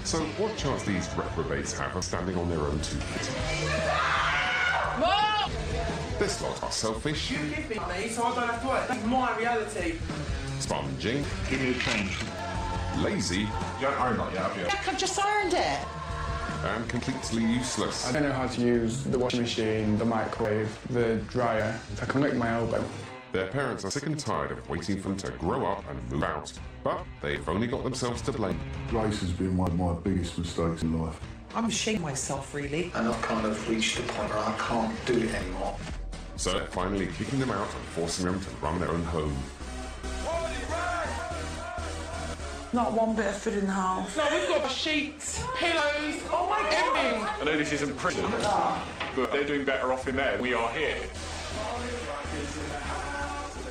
So what chance these reprobates have of standing on their own 2 feet? Mom! This lot are selfish. You give me money so I don't have to work. That's my reality. Sponging. Give me a change. Lazy. You don't own that yet, have you? Jack, I've just ironed it. And completely useless. I don't know how to use the washing machine, the microwave, the dryer. I can lick my elbow. Their parents are sick and tired of waiting for them to grow up and move out. But they've only got themselves to blame. Grace has been one of my biggest mistakes in life. I'm ashamed of myself, really. And I've kind of reached a point where I can't do it anymore. So they're finally kicking them out and forcing them to run their own home. Not one bit of food in the house. No, we've got sheets, pillows, oh my goodness. I know this isn't prison, but they're doing better off in there than we are here.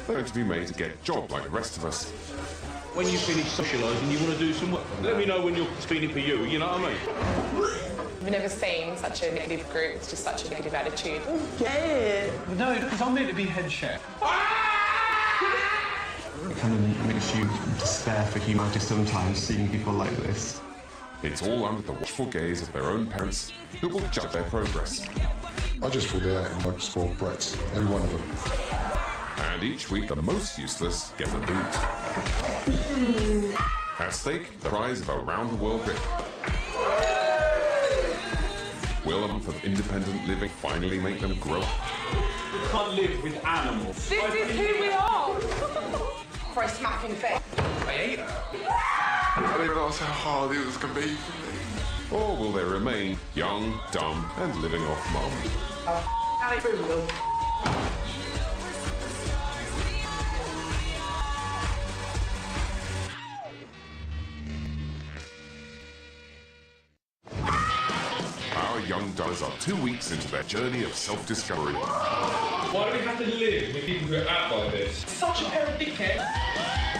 They're going to be made to get a job like the rest of us. When you finish socialising, you want to do some work. Let me know when you're speaking for you, you know what I mean? I've never seen such a negative group, it's just such a negative attitude. Yeah. No, because I'm meant to be head chef. It kind of makes you despair for humanity sometimes, seeing people like this. It's all under the watchful gaze of their own parents, who will judge their progress. I just feel they're acting like spoiled brats, every one of them. And each week, the most useless get a boot. At stake, the prize of a round-the-world trip. Will a month of independent living finally make them grow up? You can't live with animals. This is who we are! For a smack in the face. I hate her. I didn't realise how hard it was going to be for me. Or will they remain young, dumb, and living off mum? Our young duds are 2 weeks into their journey of self-discovery. Why do we have to live with people who are out like this? Such a pair of dickheads.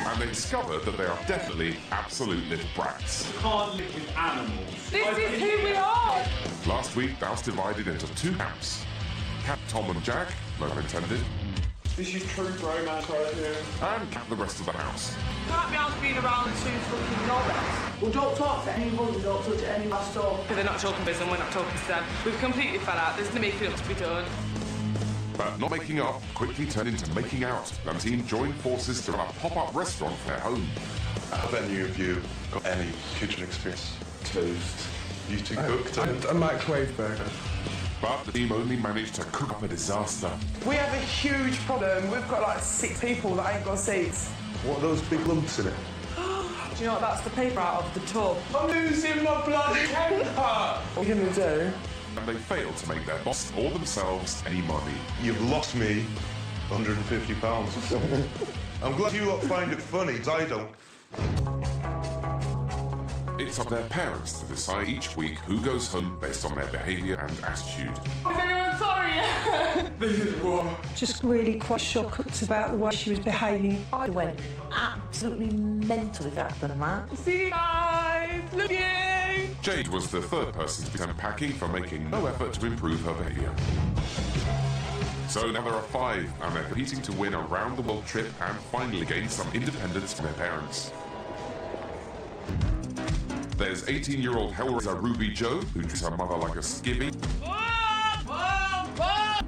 And they discover that they are definitely absolute little brats. You can't live with animals. This is who we are! Last week, the house divided into 2 camps. Camp Tom and Jack, no pun intended, This is true romance right here. and Camp the rest of the house. Can't be asked being around 2 fucking knobheads. Well, don't talk to anyone, don't touch any of our stuff. They're not talking to us and we're not talking to them. We've completely fell out, there's no making up to be done. But not making up quickly turned into making out. The team joined forces to run a pop-up restaurant for their home. Have any of you got any kitchen experience? Toast. You two cooked? A microwave burger. But the team only managed to cook up a disaster. We have a huge problem. We've got like 6 people that ain't got seats. What are those big lumps in it? Do you know what that's the paper out of the tub? I'm losing my bloody temper! What are you gonna do? And they failed to make their boss or themselves any money. You've lost me £150. I'm glad you lot find it funny, 'cause I don't. It's up to their parents to decide each week who goes home based on their behaviour and attitude. Is anyone sorry? This is what? Just really quite shocked about the way she was behaving. I went absolutely mental with that than that. See you guys! Love you! Jade was the 3rd person to be sent packing for making no effort to improve her behaviour. So now there are 5, and they're competing to win a round-the-world trip and finally gain some independence from their parents. There's 18-year-old Hellraiser Ruby Jo, who treats her mother like a skivvy.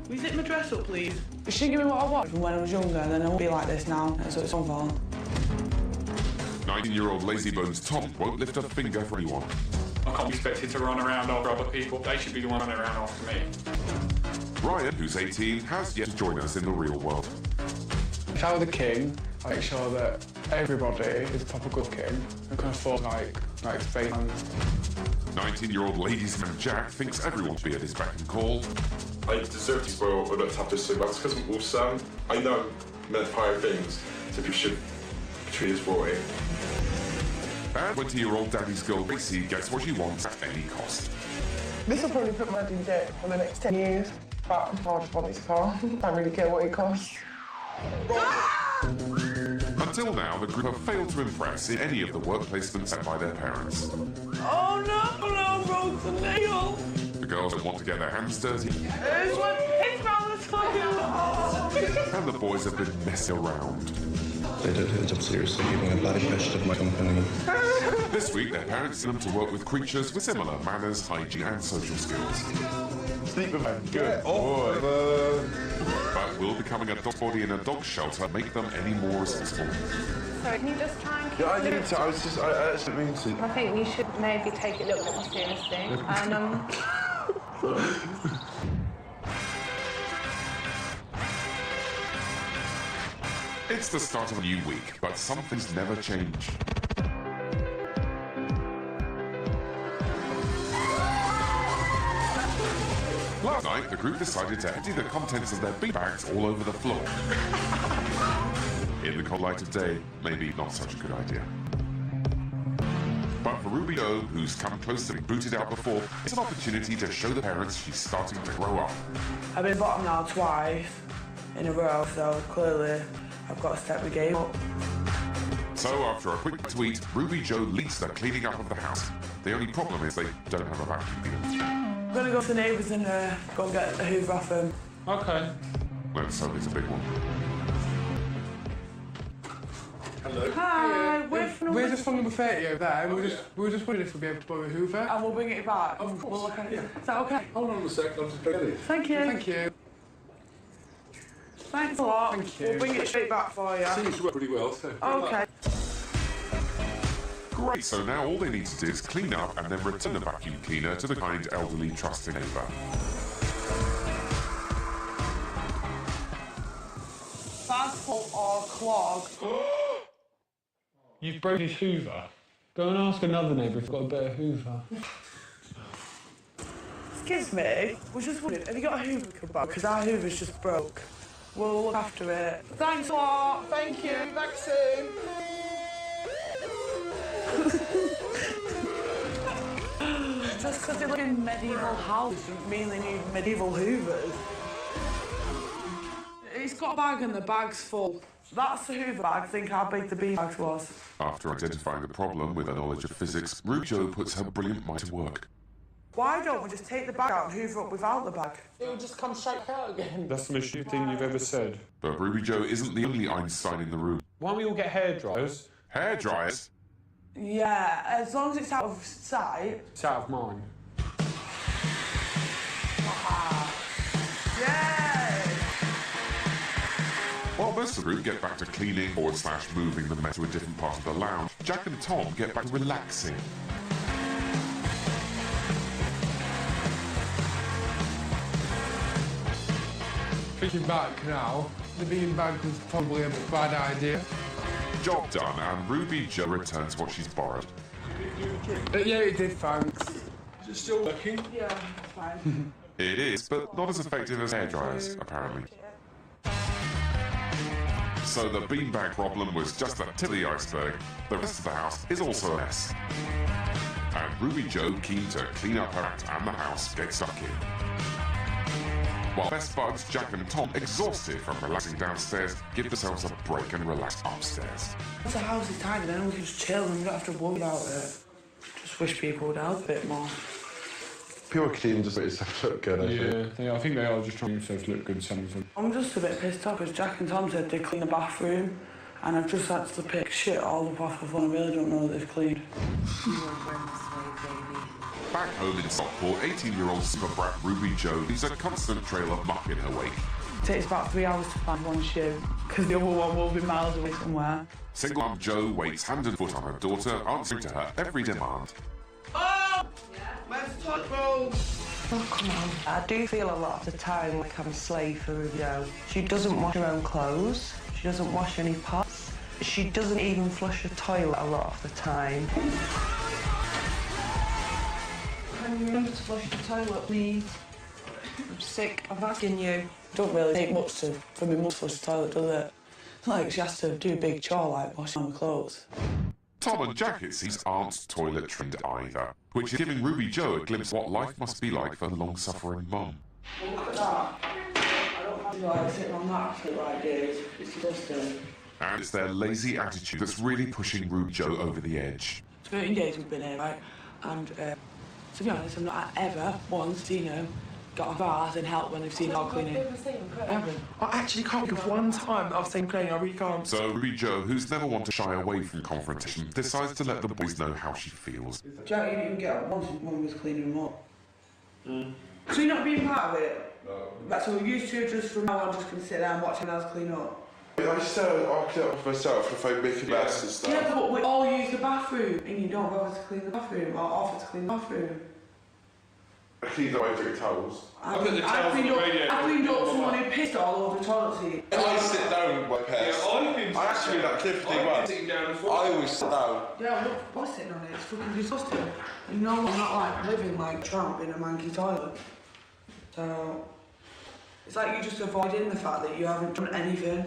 Will you zip my dress up, please? She give me what I want from when I was younger, and then I won't be like this now, so it's my fault. 19-year-old Lazybones Tom won't lift a finger for anyone. I can't be expected to run around after other people. They should be the one running around after me. Ryan, who's 18, has yet to join us in the real world. If I were the king, I'd make sure that everybody is proper good king and can afford like fake fans. 19-year-old ladies man Jack thinks everyone should be at his beck and call. I deserve to spoil, but not have to say that's because of Sam. I know meant higher things, so you should treat his boy. And 20-year-old daddy's girl Gracie gets what she wants at any cost. This will probably put my dad in debt for the next 10 years, but I just want this car. I don't really care what it costs. Until now, the group have failed to impress in any of the work placements set by their parents. Oh no, I broke the nail! The girls don't want to get their hands dirty, It's round the time! and the boys have been messing around. They don't take the job seriously, giving a bad impression of my company. This week, their parents sent them to work with creatures with similar manners, hygiene and social skills. Sleep with them. Good. But will becoming a dog body in a dog shelter make them any more responsible? Sorry, can you just try and keep Yeah, I didn't. I actually didn't mean to. I think we should maybe take it a little bit more seriously. And It's the start of a new week, but some things never change. Last night, the group decided to empty the contents of their big bags all over the floor. In the cold light of day, maybe not such a good idea. But for Ruby Jo, who's come close to being booted out before, it's an opportunity to show the parents she's starting to grow up. I've been bottom now twice in a row, so clearly I've got to step the game up. So after a quick tweet, Ruby Jo leads the cleaning up of the house. The only problem is they don't have a vacuum cleaner. I'm going to go to the neighbours and go and get a hoover off them. Okay. Let's hope it's a big one. Hello. Hi, We're just from number 30 over there, and we were just wondering if we'd be able to borrow a hoover. And we'll bring it back. Of course. We'll look at it. Is that okay? Hold on a sec, I'll just get it. Thank you. Thank you. Thanks a lot. Thank you. We'll bring it straight back for you. Seems to work pretty well, so. Okay. Great, so now all they need to do is clean up and then return the vacuum cleaner to the kind, elderly, trusting neighbour. Fastball or clog? You've broken his hoover. Go and ask another neighbour if he's got a better hoover. Excuse me, we're just wondering, have you got a hoover come back? Because our hoover's just broke. We'll look after it. Thanks a lot. Thank you. Back soon. Just because they live in medieval houses doesn't mean they need medieval hoovers. It's got a bag and the bag's full. That's the hoover bag. Think how big the bean bag was. After identifying the problem with her knowledge of physics, Ruby Jo puts her brilliant mind to work. Why don't we just take the bag out and hoover up without the bag? It will just come straight out again. That's the most stupid thing you've ever said. But Ruby Jo isn't the only Einstein in the room. Why don't we all get hairdryers? Hairdryers? Yeah, as long as it's out of sight. It's out of mine. Yeah! While most of the group get back to cleaning / moving the mess to a different part of the lounge, Jack and Tom get back to relaxing. Thinking back now, the beanbag was probably a bad idea. Job done, and Ruby Jo returns what she's borrowed. Yeah, it did, thanks. Is it still working? Yeah, it's fine. It is, but not as effective as hairdryers, apparently. So the beanbag problem was just the tip of the iceberg. The rest of the house is also a mess. And Ruby Jo, keen to clean up her act and the house, gets stuck in. While Best Buds, Jack and Tom, exhausted from relaxing downstairs, give themselves a break and relax upstairs. Once the house is tidy, then we can just chill and we don't have to worry about it. Just wish people would help a bit more. People clean just make yourself look good, I think. Yeah, I think they are just trying to make themselves look good, some of them. I'm just a bit pissed off because Jack and Tom said they'd clean the bathroom and I've just had to pick shit all up off the floor and I really don't know what they've cleaned. Back home in Stockport, 18-year-old super brat Ruby Jo leaves a constant trail of muck in her wake. It takes about 3 hours to find one shoe because the other one will be miles away somewhere. Single mum Jo waits hand and foot on her daughter, answering to her every demand. Oh! Where's the toilet roll? Oh, come on. I do feel a lot of the time like I'm a slave for Ruby Jo. She doesn't wash her own clothes. She doesn't wash any pots. She doesn't even flush the toilet a lot of the time. Can you remember to flush the toilet, please? I'm sick of asking you. It don't really take much for me mum to flush the toilet, does it? It's not like she has to do a big chore like washing my clothes. Tom and Jack, it seems, aren't toilet trained either, which is giving Ruby Jo a glimpse of what life must be like for the long-suffering mum. Look at that. I don't have to like sitting on that for like days. It's disgusting. And it's their lazy attitude that's really pushing Ruby Jo over the edge. 13 days we've been here, right? And to be honest, I've not ever once, got a bath and helped when they've seen our cleaning. I actually can't think of one time that I've seen cleaning, I really can't. So Ruby Jo, who's never one to shy away from confrontation, decides to let the boys know how she feels. Jack, you didn't even get up once when we was cleaning them up. So you're not being part of it? No. That's all you two just from now on just can sit there and watch us clean up? I clean up myself if I make a mess and stuff. Yeah, but we all use the bathroom and you don't bother to clean the bathroom or offer to clean the bathroom. I cleaned up my dirty towels. I cleaned up someone who pissed all over the toilet seat. I sit down with my pants. Yeah, I actually that Clifford once. I always sit down. Yeah, look, I was sitting on it. It's fucking disgusting. You know, I'm not like living like Trump in a manky toilet. So it's like you're just avoiding the fact that you haven't done anything.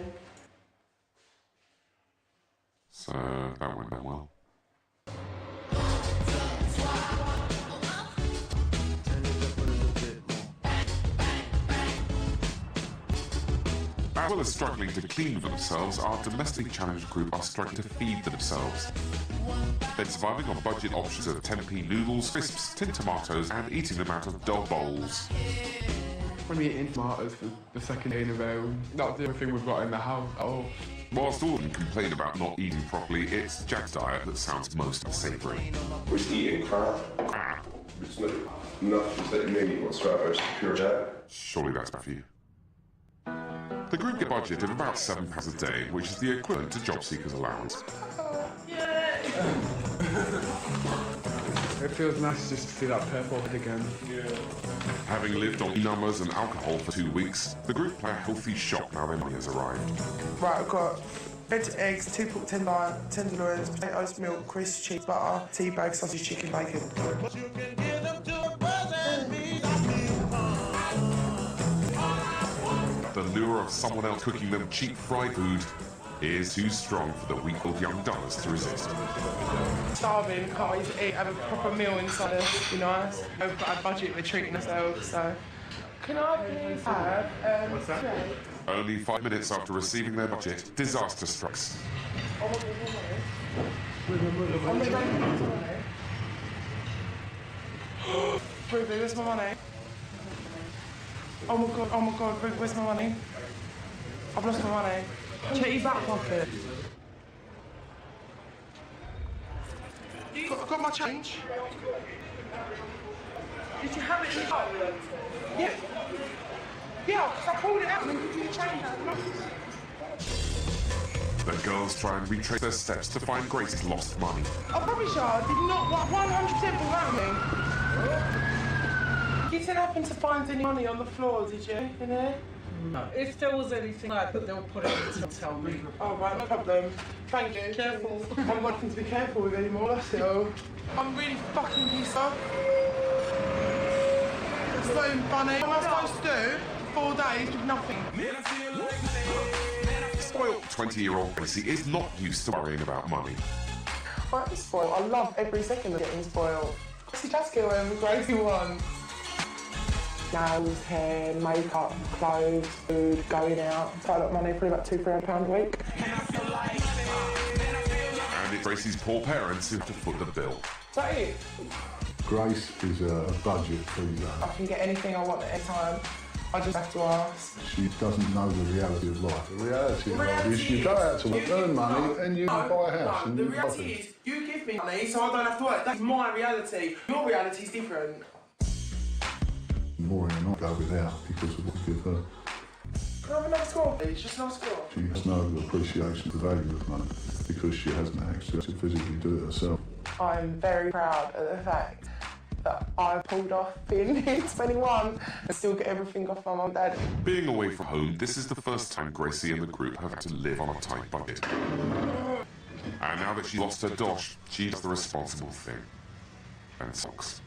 So that went well. As well as struggling to clean for themselves, our domestic challenge group are struggling to feed themselves. They're surviving on budget options of 10p noodles, crisps, tin tomatoes, and eating them out of dog bowls. When we're eating tomatoes for the second day in a row, not the only thing we've got in the house at all. Whilst all of them complain about not eating properly, it's Jack's diet that sounds most unsavoury. We're just eating crap. It's not enough that you may eat whatsoever, it's pure Jack. Surely that's bad for you. The group get a budget of about £7 a day, which is the equivalent to job seekers' allowance. It feels nice just to see that purple head again. Having lived on numbers and alcohol for 2 weeks, the group play a healthy shop now their money has arrived. Right, I've got bread, eggs, 2 pork tenderloins, potatoes, milk, crisps, cheese, butter, tea bag, sausage, chicken, bacon. The lure of someone else cooking them cheap fried food is too strong for the weak-willed young dullers to resist. Starving, can't wait to eat, have a proper meal inside us, be nice. We've got a budget, we're treating ourselves, so. Can I please have, what's that? Only 5 minutes after receiving their budget, disaster strikes. Ruby, where's my money? Oh my god, Ruby, where's my money? I've lost my money. Check your back pocket. Got my change. Did you have it in the car? Yeah. Yeah, because I pulled it out and then you change that. The girls try and retrace their steps to find Grace's lost money. I promise you, I did not 100% pull out me. You didn't happen to find any money on the floor, did you? In there? No. If there was anything like that, they'll put it in to tell me. Oh, right, no problem. Thank you. Careful. I'm not wanting to be careful with anymore, that's it all. I'm really fucking pissed off. It's not even funny. What am I supposed to do? 4 days with nothing. Spoiled 20-year-old Gracie is not used to worrying about money. I'm spoiled. I love every second of getting spoiled. Gracie just get whatever Gracie wants. Nails, hair, makeup, clothes, food, going out. Tied up money for about £200-300 a week. And it's Gracie's poor parents who have to foot the bill. Is that it? Grace is a budget freezer. I can get anything I want at any time. I just have to ask. She doesn't know the reality of life. The reality of life is you go out to work, earn money, and you buy a house. No, the reality is you give me money so I don't have to work. That's my reality. Your reality is different. Maureen and I go without because of what we give her. Can I have another score, please? Just another score. She has no appreciation of the value of money because she hasn't actually to physically do it herself. I'm very proud of the fact that I pulled off being 21 and still get everything off my mum and dad. Being away from home, this is the first time Gracie and the group have had to live on a tight budget. And now that she lost her dosh, she does the responsible thing. And socks.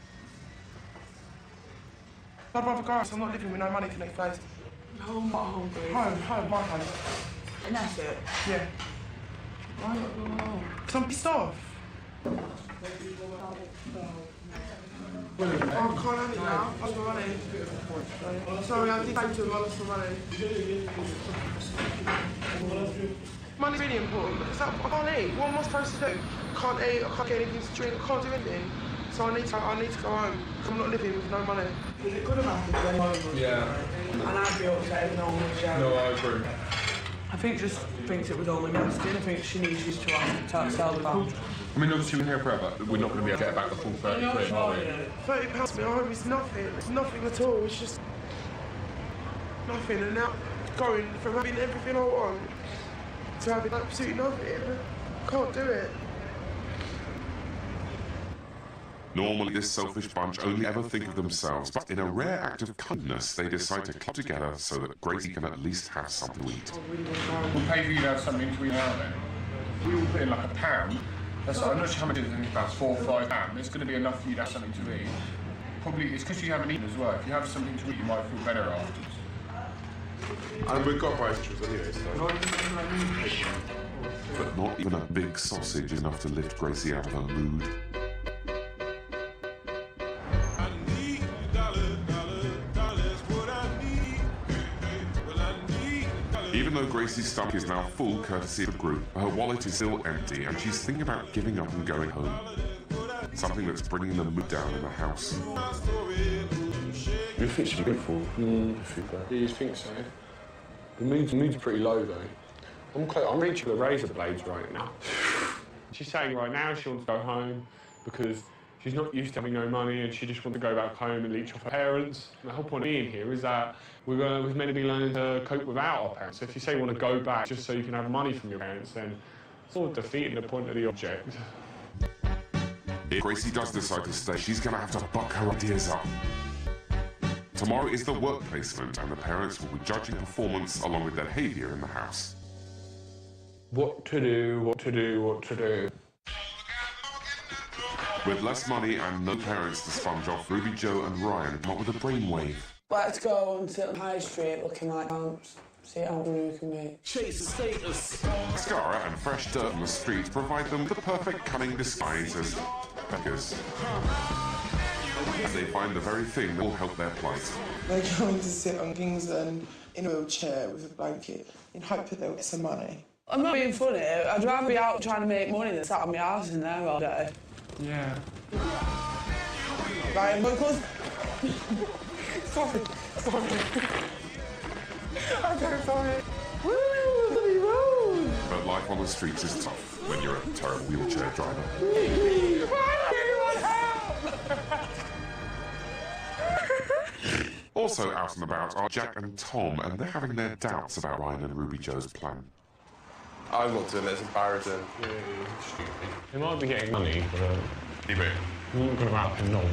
I'd rather go out, I'm not living with no money for next place. No, I'm not hungry. Home, my home. And that's it? Yeah. Why not go home? Because I'm pissed off. Oh, I can't have it now. I lost my money. Sorry, I did say to him I lost my money. Money's really important because I can't eat. What am I supposed to do? I can't eat, I can't get anything to drink, I can't do anything. So So I need to go home. I'm not living with no money. Because it could have happened to anyone. Yeah. And I'd be upset if no one was shouting. No, I agree. I think just thinks it was only nasty, and I think she needs you to ask to sell the back. I mean, obviously we're here forever. We're not going to be able to get back the full 30 quid, are we? £30 to me at home is nothing. It's nothing at all. It's just nothing. And now going from having everything I want to having absolutely nothing. I can't do it. Normally, this selfish bunch only ever think of themselves, but in a rare act of kindness, they decide to club together so that Gracie can at least have something to eat. We'll pay for you to have something to eat now then. We all put in like £1. I'm not sure how much it is, I think about £4 or £5. It's going to be enough for you to have something to eat. Probably, it's because you haven't eaten as well. If you have something to eat, you might feel better afterwards. And we've got bicycles anyway, so... But not even a big sausage enough to lift Gracie out of her mood. Even though Gracie's stomach is now full courtesy of the group, her wallet is still empty and she's thinking about giving up and going home. Something that's bringing the mood down in the house. You think she's beautiful? I think that. You think so? The mood's pretty low though. I'm reaching the razor blades right now. She's saying right now she wants to go home because she's not used to having no money and she just wants to go back home and leech off her parents. And the whole point of being here is that we're meant to be learning to cope without our parents. So if you say you want to go back just so you can have money from your parents, then it's sort of defeating the point of the object. If Gracie does decide to stay, she's going to have to buck her ideas up. Tomorrow is the work placement and the parents will be judging performance along with their behaviour in the house. What to do, what to do, what to do. With less money and no parents to sponge off, Ruby Jo and Ryan come up with a brainwave. Let's go and sit on High Street looking like ants. See how blue we can be. Chase the status. Mascara and fresh dirt on the streets provide them with the perfect cunning disguise as beggars. And they find the very thing that will help their plight. They're going to sit on Kingsland in a wheelchair with a blanket in hope that they'll get some money. I'm not being funny. I'd rather be out trying to make money than sat on my arse in there all day. Yeah. Ryan, vocals. Sorry. I'm so sorry. Woo! But life on the streets is tough when you're a terrible wheelchair driver. Also out and about are Jack and Tom, and they're having their doubts about Ryan and Ruby Jo's plan. I'm not doing it, it's embarrassing. They might be getting money, but Keep it. I'm not going to out and money.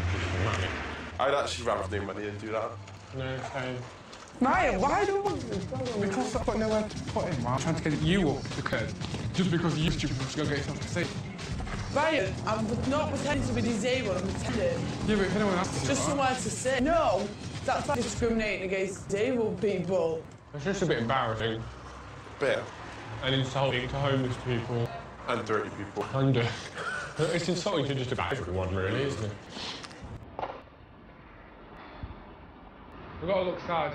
I'd actually rather do money than do that. No, same. Ryan, why do you want this? Because I've got nowhere to put him. I'm trying to get you off the curb. Just because you're stupid, just go get yourself to sleep. Ryan, I'm not pretending to be disabled, I'm pretending. Yeah, but if anyone asks you, just somewhere to sit. No, that's like discriminating against disabled people. It's just a bit embarrassing. Bit. And insulting to homeless people. And dirty people. And it's insulting to just about everyone, really, isn't it? We've got to look sad.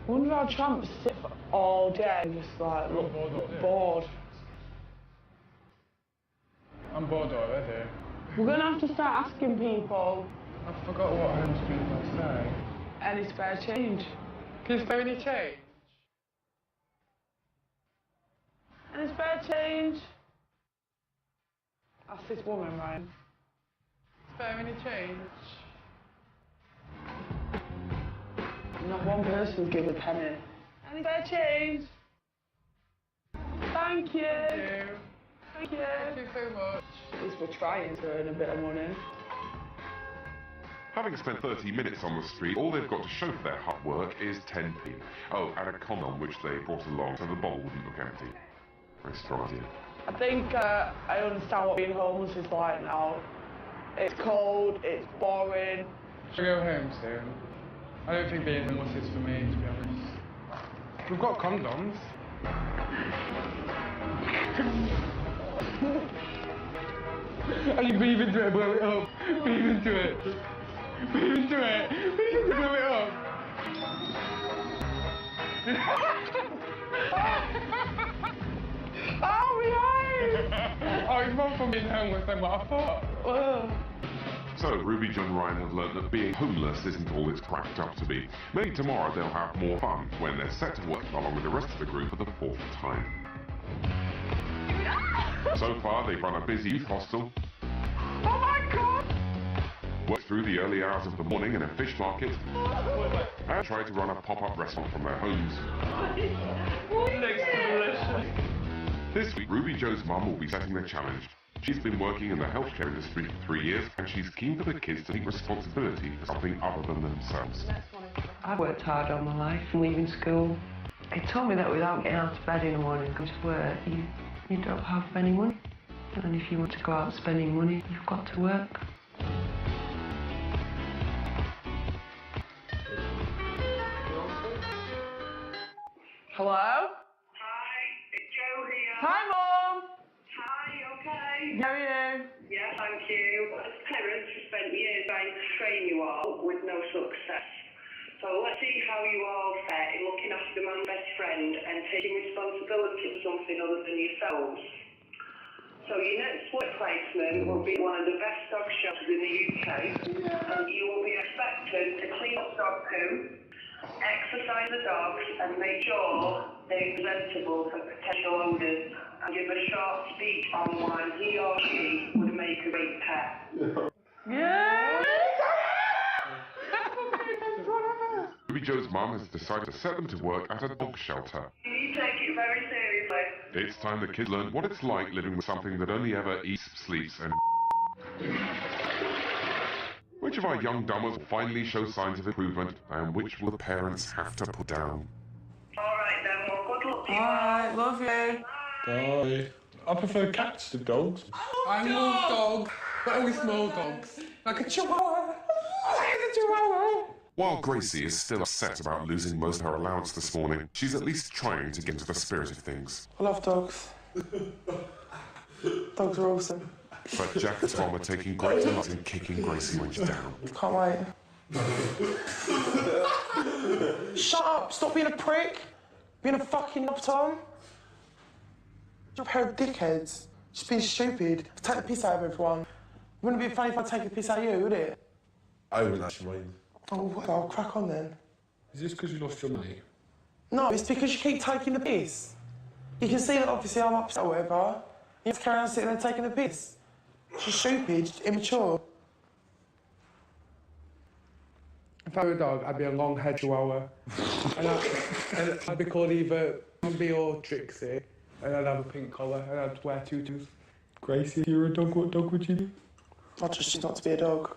I wonder how tramps sit all day, just like, look bored. I'm bored already. We're going to have to start asking people. I forgot what homeless people say. Any spare change? Can you spare any change? Any spare change? Ask this woman, Ryan. Spare any change? Not one person's given a penny. Any spare change? Thank you. Thank you. Thank you so much. At least we're trying to earn a bit of money. Having spent 30 minutes on the street, all they've got to show for their hard work is 10p. Oh, and a condom which they brought along so the bowl wouldn't look empty. Very strong idea. I think I understand what being homeless is like now. It's cold, it's boring. Should I go home soon? I don't think being homeless is for me, to be honest. We've got condoms. And you breathe into it and blow it up. Breathe into it. Breathe into it. Breathe into blow it up. Oh, behind! Oh, it's not from being homeless, then what I thought. So, Ruby, John, and Ryan have learnt that being homeless isn't all it's cracked up to be. Maybe tomorrow they'll have more fun when they're set to work along with the rest of the group for the 4th time. So far, they've run a busy youth hostel. Oh my God! Worked through the early hours of the morning in a fish market. And tried to run a pop-up restaurant from their homes. This week, Ruby Joe's mum will be setting the challenge. She's been working in the healthcare industry for 3 years, and she's keen for the kids to take responsibility for something other than themselves. I've worked hard all my life, leaving school. It taught me that without getting out of bed in the morning and going to work, you don't have any money. And if you want to go out spending money, you've got to work. Hello? Hi, it's Jo here. Hi, Mum! Hi, okay? How are you? Yeah, thank you. As parents, we spent years trying to train you all with no success. So let's see how you all fare in looking after my best friend and taking responsibility for something other than yourselves. So your next work placement will be one of the best dog shelters in the UK, and you will be expected to clean up dog poo, exercise the dogs, and make sure they're presentable for potential owners, and give a short speech on why he or she would make a great pet. Yeah! Ruby Joe's mum has decided to set them to work at a dog shelter. You take it very seriously. It's time the kids learn what it's like living with something that only ever eats, sleeps, and... Which of our young dummers will finally show signs of improvement, and which will the parents have to put down? Alright then, well, good luck to you. Alright, love you. Bye. I prefer cats to dogs. I love dogs, but only small dogs. Like a chihuahua. Like a chihuahua. While Gracie is still upset about losing most of her allowance this morning, she's at least trying to get into the spirit of things. I love dogs. Dogs are awesome. But Jack and Tom are taking great delight in kicking Gracie when she's down. Can't wait. Shut up! Stop being a prick! Being a fucking knob, Tom. You're a pair of dickheads. Just being stupid. Take the piss out of everyone. Wouldn't it be funny if I take the piss out of you, would it? I wouldn't actually mind. Oh, well, I'll crack on then. Is this because you lost your money? No, it's because you keep taking the piss. You can see that obviously I'm upset or whatever. You have to carry on sitting there taking the piss. She's stupid, immature. If I were a dog, I'd be a long-haired chihuahua. and I'd be called either Bambi or Trixie. And I'd have a pink collar and I'd wear tutus. Gracie, if you were a dog, what dog would you be? I'd just choose not to be a dog.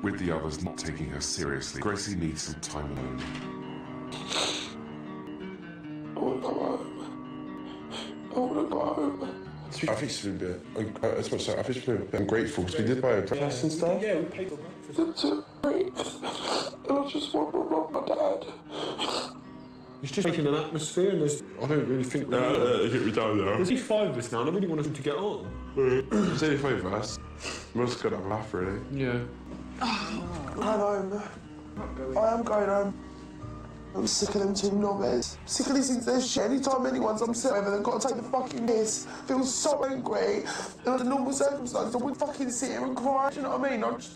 With the others not taking her seriously, Gracie needs some time alone. I want to go home. I want to go home. I think she's been a bit. I think she's been a bit ungrateful because we did buy her breakfast and stuff. Yeah, we paid for breakfast. It's a break. And I just want to rob my dad. It's just making an atmosphere, and I don't really think we don't know. There's only 5 of us now, and I really want us to get on. There's only 5 of us. We're just gonna have a laugh, really. Yeah. I'm home. I am going home. I'm sick of them two knobheads. Sick of listening to their shit. Anytime anyone's upset over, they've got to take the fucking piss. Feel so angry. And under normal circumstances, I would fucking sit here and cry. Do you know what I mean? It's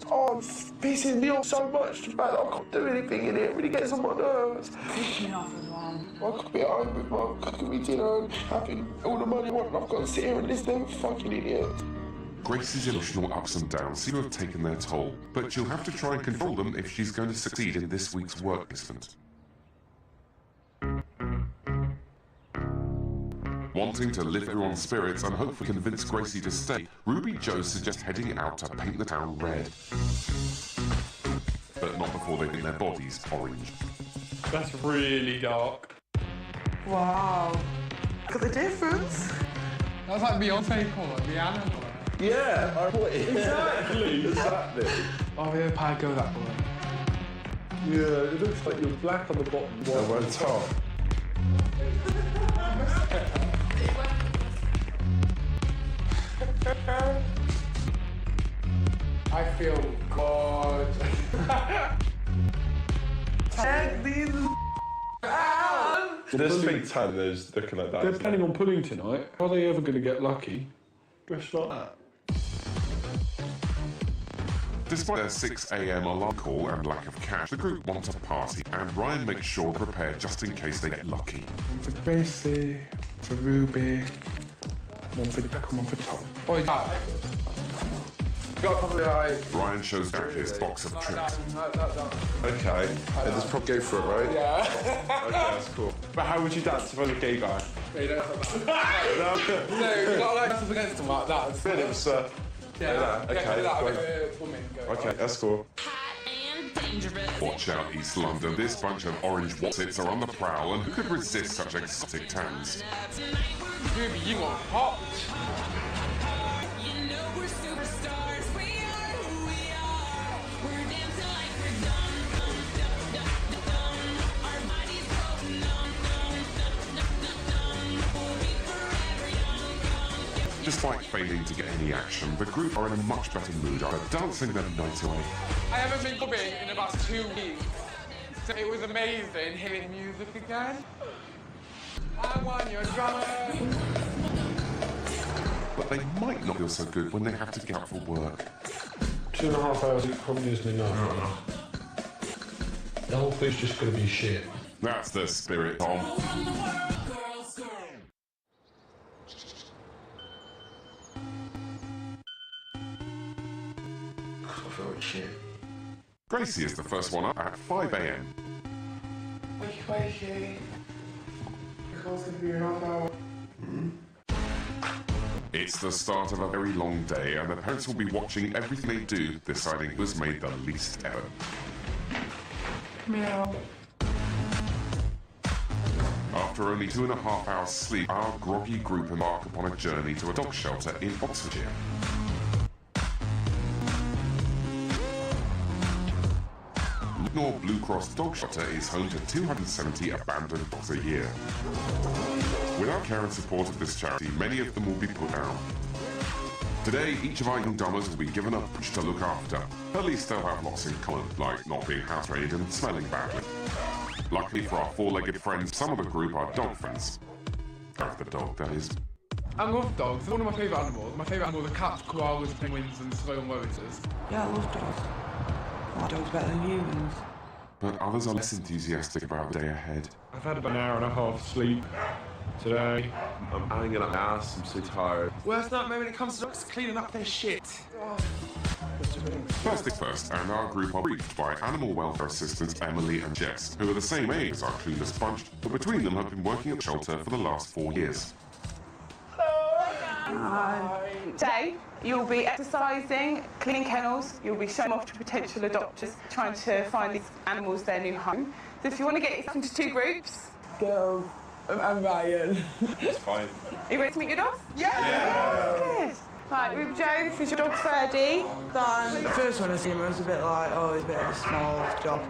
pissing me off so much. The fact that I can't do anything in it. It really gets on my nerves. Pissing me off as well. I could be at home with Mum, cooking me dinner and having all the money I want, and I've got to sit here and listen to them fucking idiots. Gracie's emotional ups and downs seem to have taken their toll, but she'll have to try and control them if she's going to succeed in this week's work placement. Wanting to lift everyone's spirits and hopefully convince Gracie to stay, Ruby Joe suggests heading out to paint the town red. But not before they paint their bodies orange. That's really dark. Wow. Look at the difference. That's like Beyonce colour, Rihanna colour. Yeah, I thought it. Exactly. Exactly. Oh, yeah, I'd go that colour. Yeah, it looks like you're black on the bottom. And we're on top. I feel good. Take these out. There's big tan, there's looking like that. They're planning on pulling tonight. Are they ever going to get lucky? dressed like that. Despite their 6 a.m. alarm call and lack of cash, the group wants a party, and Ryan makes sure they're prepared just in case they get lucky. One for Gracie, for Ruby, one for Beckham, one for Tom. Boy, got probably like... Ryan shows Jack his box of tricks. Okay. And just probably go for it, right? Yeah. Okay, that's cool. But how would you dance if I was a gay guy? Yeah, you don't have that. No, you got like up against them like that. It was, yeah, okay. Okay, that's cool. Watch out, East London. This bunch of orange watsits are on the prowl, and who could resist such exotic tans? Ruby, you want hot? Despite failing to get any action, the group are in a much better mood after dancing their night away. I haven't been clubbing in about 2 weeks, so it was amazing hearing music again. I want your drummer. But they might not feel so good when they have to get up for work. 2.5 hours, it probably isn't enough. The whole thing's just going to be shit. That's the spirit, Tom. Shit. Gracie is the first one up at 5 a.m. Wakey. The call's gonna be an half hour. It's the start of a very long day, and the parents will be watching everything they do, deciding who's made the least error. Meow. After only 2.5 hours sleep, our groggy group embark upon a journey to a dog shelter in Oxfordshire. Lucknow Blue Cross Dog Shelter is home to 270 abandoned dogs a year. Without care and support of this charity, many of them will be put down. Today, each of our young dummers will be given a push to look after. At least they'll have lots in common, like not being house-trained and smelling badly. Luckily for our four-legged friends, some of the group are dog friends. Of the dog, that is. I love dogs. They're one of my favourite animals. My favourite animals are cats, koalas, penguins and slow motors. Yeah, I love dogs. I like dogs better than humans. But others are less enthusiastic about the day ahead. I've had about an hour and a half sleep today. I'm hanging up my ass, I'm so tired. Worst nightmare when it comes to dogs, cleaning up their shit. First things first, and our group are briefed by animal welfare assistants Emily and Jess, who are the same age as our clueless bunch, but between them have been working at the shelter for the last 4 years. Today, you'll be exercising, cleaning kennels, you'll be showing off to potential adopters, trying to find these animals their new home. So if you want to get yourself into 2 groups... Girls, I'm Ryan. It's fine. Are you ready to meet your dogs? Yeah! Good. Right, Ruby Joe, this is your dog Ferdy. The first one I seen was a bit like, oh, he's a bit of a small dog.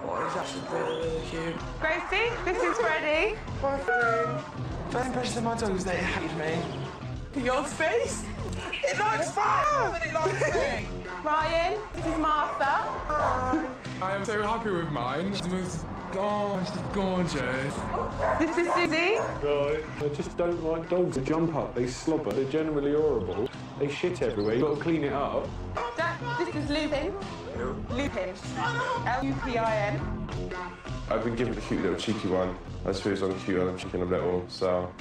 But he's actually really, really cute. Gracie, this is Freddie. Bye, Freddie. First impression of my dog is that it hated me. Your face? It likes fun! It likes me! Ryan, this is Martha. I am so happy with mine. It's the most gorgeous. This is Susie. Right. I just don't like dogs. They jump up, they slobber, they're generally horrible. They shit everywhere, you've got to clean it up. This is Lupin. Lupin. L-U-P-I-N. I've been given a cute little cheeky one. I suppose I'm cute and I'm chicken a little, so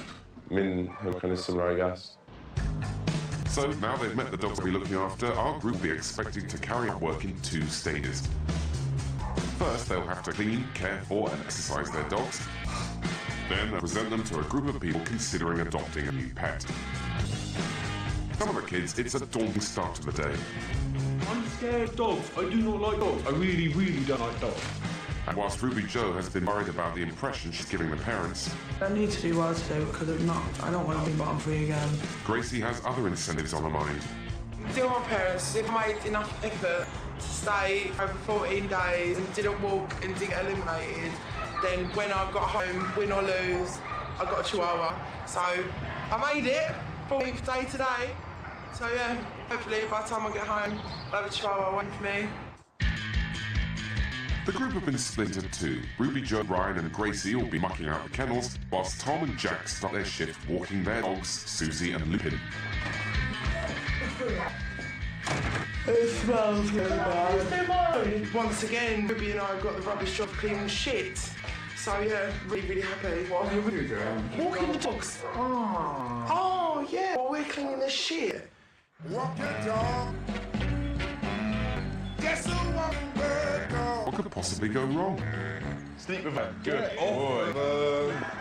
me and him kind of similar, I guess. So now they've met the dogs they'll be looking after, our group will be expecting to carry out work in 2 stages. First, they'll have to clean, care for and exercise their dogs. Then they'll present them to a group of people considering adopting a new pet. Some of the kids, it's a daunting start to the day. I'm scared of dogs. I do not like dogs. I really, really don't like dogs. And whilst Ruby Joe has been worried about the impression she's giving the parents, I need to do well today because I don't want to be bottom 3 again. Gracie has other incentives on her mind. Dear my parents, if I made enough effort to stay over 14 days and didn't walk and didn't get eliminated, then when I got home, win or lose, I got a Chihuahua. So I made it, 14th day today. So yeah, hopefully by the time I get home, I'll have a Chihuahua waiting for me. The group have been split into 2. Ruby Joe, Ryan and Gracie will be mucking out the kennels, whilst Tom and Jack start their shift walking their dogs, Susie and Lupin. It smells really bad. Once again, Ruby and I have got the rubbish job cleaning shit. So yeah, really, really happy. What have you doing? Walking the dogs. Oh yeah, while we're cleaning the shit. Walk your dog. Guess who walking bird dog? What could possibly go wrong? Sleep with her. Good.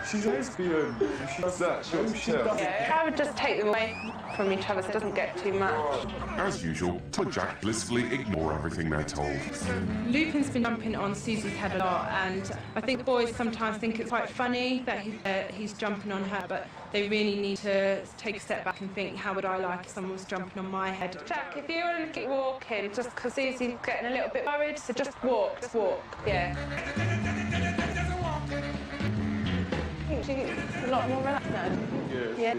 She's lesbian. She does that. She wants to tell. I would just take them away from each other so it doesn't get too much. As usual, Tom and Jack blissfully ignore everything they're told. Lupin's been jumping on Susie's head a lot, and I think the boys sometimes think it's quite funny that he's jumping on her, but they really need to take a step back and think, how would I like if someone was jumping on my head? Jack, if you want to keep walking, just because Susie's getting a little bit worried, so just walk, yeah. She's a lot more relaxed now. Yeah.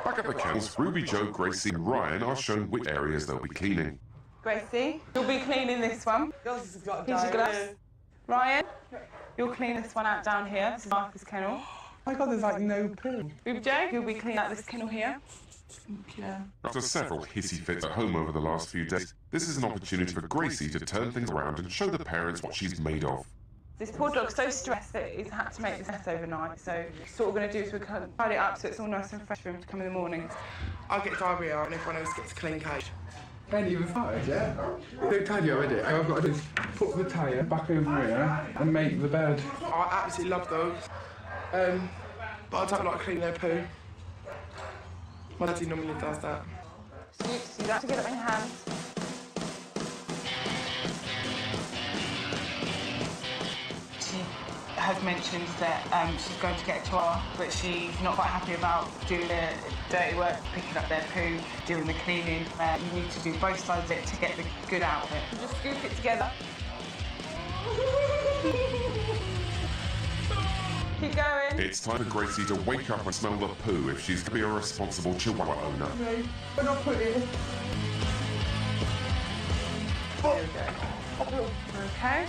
Back at the kennels, Ruby, Joe, Gracie and Ryan are shown which areas they'll be cleaning. Gracie, you'll be cleaning this one. Here's your glass. Ryan, you'll clean this one out down here. This is Martha's kennel. Oh my God, there's like no poo. Ruby Joe, you'll be cleaning out this kennel here. Yeah. After several hissy fits at home over the last few days, this is an opportunity for Gracie to turn things around and show the parents what she's made of. This poor dog's so stressed that he's had to make this mess overnight, so what we're going to do is we're going to tidy it up so it's all nice and fresh for him to come in the morning. I get diarrhea and everyone else gets a clean cage. Ain't even started yet. Don't tidy already. All I've got to do is put the tyre back over here and make the bed. I absolutely love dogs, but I don't like cleaning their poo. My daddy normally does that. Scoops, you don't have to get it in your hands. Has mentioned that she's going to get a chihuahua, but she's not quite happy about doing the dirty work, picking up their poo, doing the cleaning. You need to do both sides of it to get the good out of it. Just scoop it together. Keep going. It's time for Gracie to wake up and smell the poo if she's to be a responsible chihuahua owner. No, we're not putting it. Okay.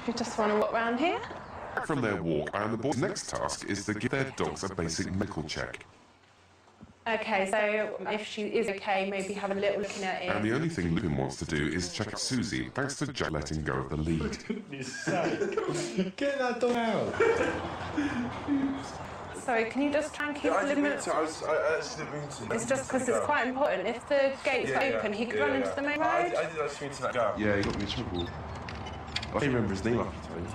You just want to walk around here? Back from their walk, and the boys' next task is to give their dogs a basic medical check. Okay, so if she is okay, maybe have a little look at it. And the only thing Lupin wants to do is check out Susie, thanks to Jack letting go of the lead. Get that dog out! Sorry, can you just try and keep a little bit... I actually didn't mean to. It's just because it's quite important. If the gates are open, he could run into the main road. I did actually mean to let go. Yeah, he got me in trouble. I can't remember his name after time.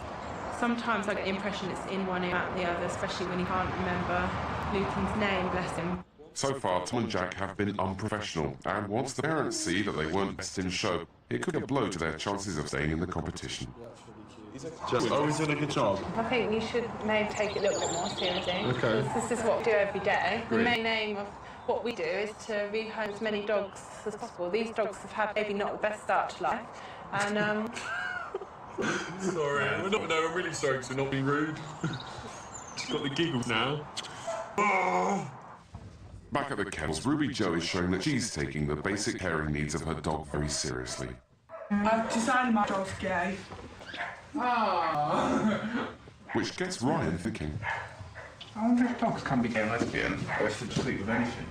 Sometimes I get the impression it's in one ear out the other, especially when he can't remember Lupin's name, bless him. So far, Tom and Jack have been unprofessional, and once the parents see that they weren't best in show, it could be a blow to their chances of staying in the competition. Just always done a good job. I think you should maybe take it a little bit more seriously. Okay. Because this is what we do every day. The Great. main aim of what we do is to rehome as many dogs as possible. These dogs have had maybe not the best start to life, and Sorry, I'm really sorry because we're not being rude. She's got the giggles now. Back at the kennels, Ruby Joe is showing that she's taking the basic caring needs of her dog very seriously. I've decided my dog's gay. Which gets Ryan thinking. I wonder if dogs can be gay and lesbian, or if they just sleep with anything.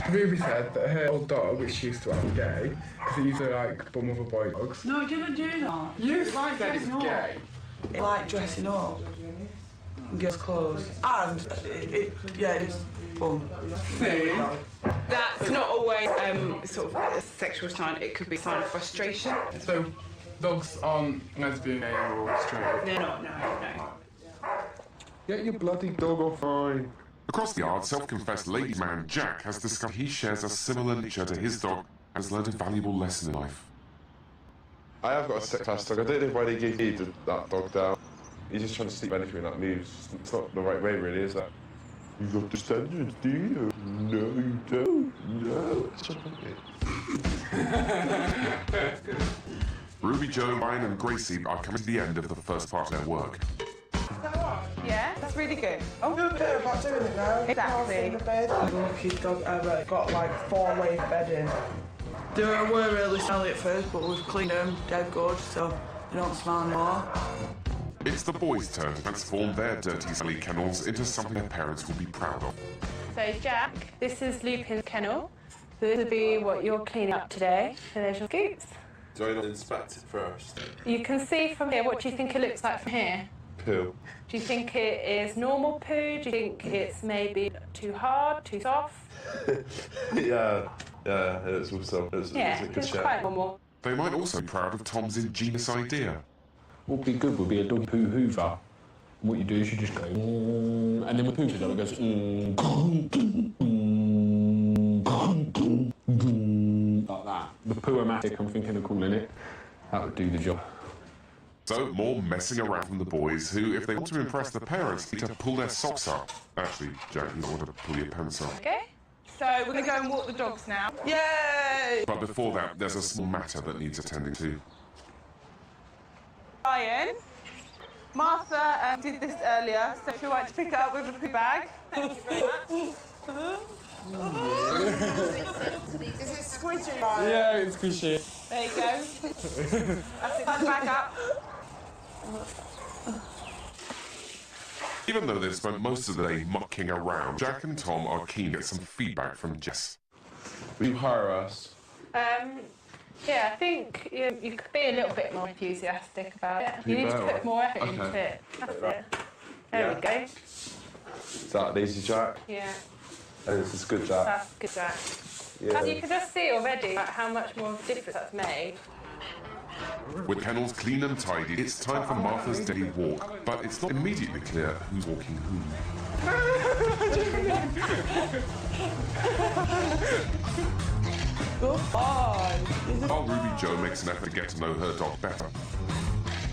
Ruby said that her old dog, which she used to have, was gay, because it used to like bum other boy dogs. No, it didn't do that. You said it was gay. It like dressing up in girls' clothes. And it's fun. That's not always sort of a sexual sign. It could be a sign of frustration. So, dogs aren't lesbian, gay, or straight? They're not, no. Get your bloody dog off mine. Across the yard, self-confessed ladies man Jack has discovered he shares a similar nature to his dog and has learned a valuable lesson in life. I have got a sick-class dog. I don't know why they gave me that dog down. He's just trying to sleep anything that moves. It's not the right way, really, is that? You got the standards, do you? No, you don't. No. Ruby Joe, Ryan and Gracie are coming to the end of the first part of their work. Yeah, that's really good. I'm doing better about doing it now. Exactly. In the bed. The luckiest dog ever. Got like 4 layer bedding. They were really smelly at first, but we've cleaned them. They're good, so they don't smell anymore. It's the boys' turn to transform their dirty Sally kennels into something their parents will be proud of. So Jack, this is Lupin's kennel. This will be what you're cleaning up today. So there's your scoops. Do I not inspect it first? You can see from here, what do you think it looks like from here? Poo. Do you think it is normal poo? Do you think it's maybe too hard, too soft? Yeah, it's also it's a good show. Quite normal. They might also be proud of Tom's ingenious idea. What would be good would be a dog poo hoover. And what you do is you just go, and then when poo's done, it goes, like that. The poo-o-matic, I'm thinking of calling it. That would do the job. So, more messing around from the boys, who, if they want to impress the parents, need to pull their socks up. Actually, Jack, you don't want to pull your pants up. Okay. So we're going to go and walk the dogs now. Yay! But before that, there's a small matter that needs attending to. Ryan, Martha did this earlier, so if you want to pick it up with a poo bag. Thank you very much. Is it squishy, Ryan? Yeah, it's squishy. There you go. That's it, come back up. Even though they've spent most of the day mucking around, Jack and Tom are keen to get some feedback from Jess. Will you hire us? Yeah, I think you could be a little bit more enthusiastic about it. You need to put more effort into it. That's it. There we go. Is that easy, Jack? Yeah. Oh, this is good, Jack. That's good, Jack. Yeah. As you can just see already how much more difference that's made. With kennels clean and tidy, it's time for Martha's daily walk, but it's not immediately clear who's walking whom. Goodbye. While Ruby Joe makes an effort to get to know her dog better.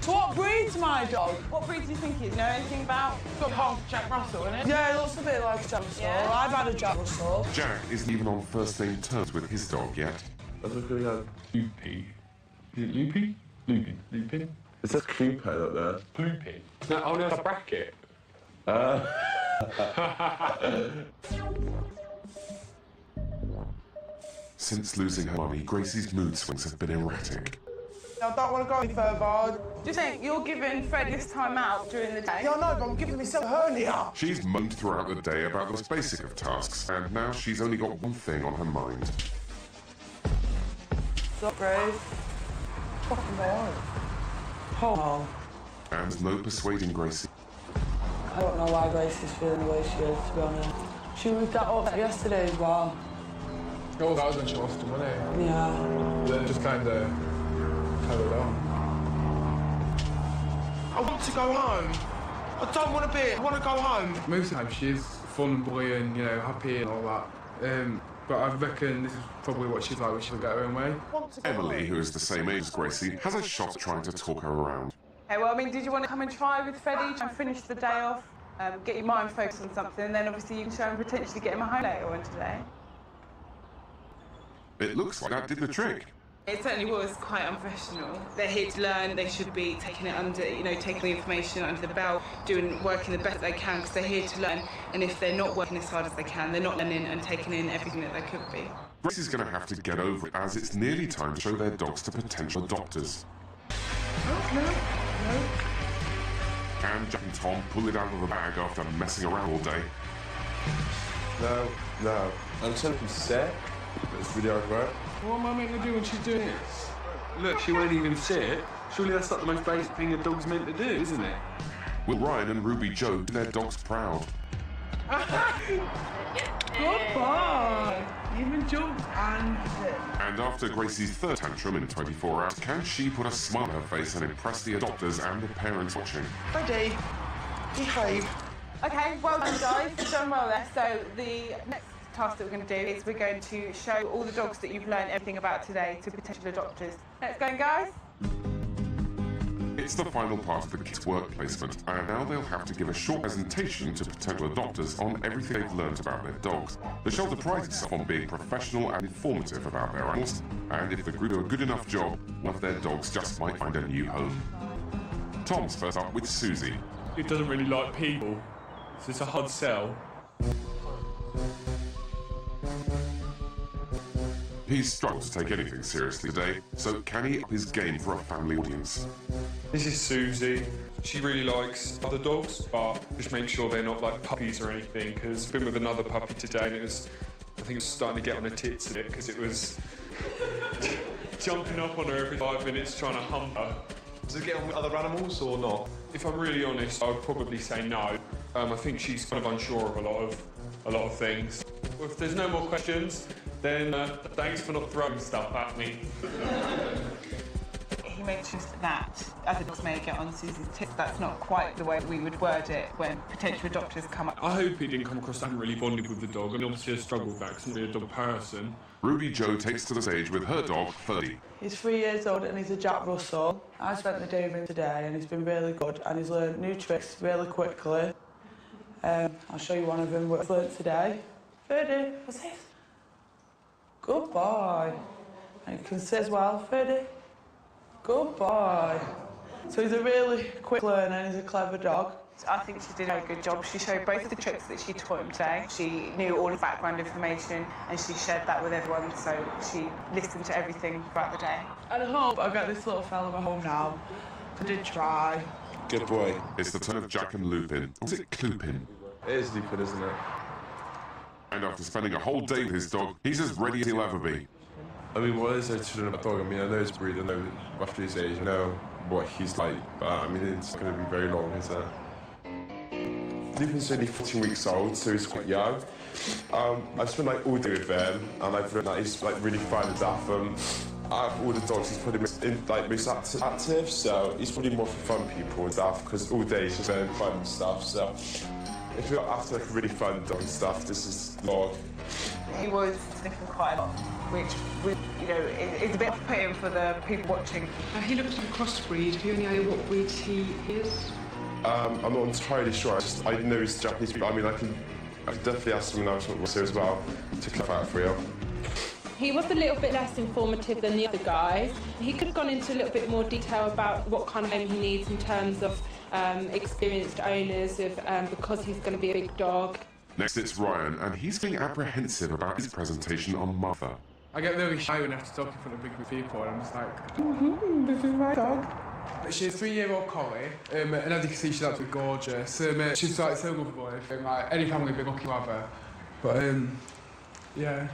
What breed's my dog? What breed do you think it is? Know anything about? Got half Jack Russell, isn't it? Yeah, it looks a bit like a Jack Russell. Yeah. I've had a Jack Russell. Jack isn't even on first-name terms with his dog yet. Loopy. Is it Loopy? Lupin. Lupin? It says Cluedo up there. Loopy. No, oh, no, it's a bracket. Since losing her money, Gracie's mood swings have been erratic. I don't want to go any further. Do you think you're giving Fred this time out during the day? Yeah, I know, but I'm giving myself a hernia. She's moaned throughout the day about the most basic of tasks, and now she's only got one thing on her mind. Stop, Grace. Fucking hell. Oh. And there's no persuading Gracie. I don't know why Grace is feeling the way she is, to be honest. She was that upset yesterday as well. Oh, that was when she lost the money. Yeah. Then just kind of carried on. I want to go home. I don't want to be. I want to go home. Most of the time she's fun and buoyant, you know, happy and all that. But I reckon this is probably what she's like when she'll get her own way. Emily, who is the same age as Gracie, has a shot trying to talk her around. Okay, well, I mean, did you want to come and try with Freddie, try and finish the day off, get your mind focused on something, and then obviously you can show him potentially get him a home later on today? It looks like that did the trick. It certainly was quite unprofessional. They're here to learn. They should be taking it under, you know, taking the information under the belt, working the best they can because they're here to learn. And if they're not working as hard as they can, they're not learning and taking in everything that they could be. Gracie's going to have to get over it as it's nearly time to show their dogs to potential adopters. No. And Jack and Tom pull it out of the bag after messing around all day. No. I'm telling you, sick. It's really hard work. What am I meant to do when she's doing this? Look, she won't even sit. Surely that's not the most basic thing a dog's meant to do, isn't it? Will Ryan and Ruby Joe do their dogs proud? Goodbye. Even jumped and And after Gracie's third tantrum in 24 hours, can she put a smile on her face and impress the adopters and the parents watching? Ready. Behave. Okay, well done, guys. You've done well there. So the next task that we're going to do is we're going to show all the dogs that you've learned everything about today to potential adopters. Let's go, guys. It's the final part of the kids' work placement, and now they'll have to give a short presentation to potential adopters on everything they've learned about their dogs. The shelter prides itself on being professional and informative about their animals, and if the group do a good enough job, one of their dogs just might find a new home. Tom's first up with Susie. It doesn't really like people, so it's a hard sell. He's struggled to take anything seriously today, so can he up his game for a family audience? This is Susie. She really likes other dogs, but just make sure they're not like puppies or anything, because I've been with another puppy today and I think it was starting to get on her tits a bit, because it was jumping up on her every 5 minutes trying to hump her. Does it get on with other animals or not? If I'm really honest, I would probably say no. I think she's kind of unsure of a lot of things. If there's no more questions, then thanks for not throwing stuff at me. He mentions that other dogs may get on Susie's tip. That's not quite the way we would word it when potential adopters come up. I hope he didn't come across that I hadn't really bonded with the dog, and obviously I struggled with that because I'm not really a dog person. Ruby Jo takes to the stage with her dog, Ferdy. He's 3 years old and he's a Jack Russell. I spent the day with him today and he's been really good and he's learned new tricks really quickly. I'll show you one of them what I've learnt today. Ferdy, what's this? Good boy. And you can sit as well, Ferdy. Good boy. So he's a really quick learner and he's a clever dog. I think she did a good job. She showed both the tricks that she taught him today. She knew all the background information and she shared that with everyone, so she listened to everything throughout the day. At home, I've got this little fella at home now. I did try. Good boy. It's the turn of Jack and Lupin. Or is it Clupin? It is Lupin, isn't it? And after spending a whole day with his dog, he's as ready as he'll ever be. I mean, what is there to learn about dog? I mean, I know his breed, I know after his age, I know what he's like, but I mean, it's going to be very long, is it? Lupin's only 14 weeks old, so he's quite young. I've spent like all day with him, and I've learned that he's like really fun and stuff. Out of all the dogs, he's probably most active, so he's probably more for fun people and stuff, because all day he's just learning fun and stuff. So if you're after like a really fun dog and stuff, this is Lord. He was sniffing quite a lot, which was, you know, is a bit off-putting for the people watching. He looks like a crossbreed. Do you know what breed he is? I'm not entirely sure. I know he's Japanese. I mean, I can definitely ask someone else what was as well to clarify it for you. He was a little bit less informative than the other guys. He could have gone into a little bit more detail about what kind of home he needs in terms of experienced owners, because he's going to be a big dog. Next it's Ryan, and he's feeling apprehensive about his presentation on Mother. I get really shy when I have to talk in front of big group of people, and I'm just like, This is my dog. She's a 3-year-old collie, and as you can see, she's absolutely gorgeous. She's like so good boy. Like any family would be lucky to have her. But yeah.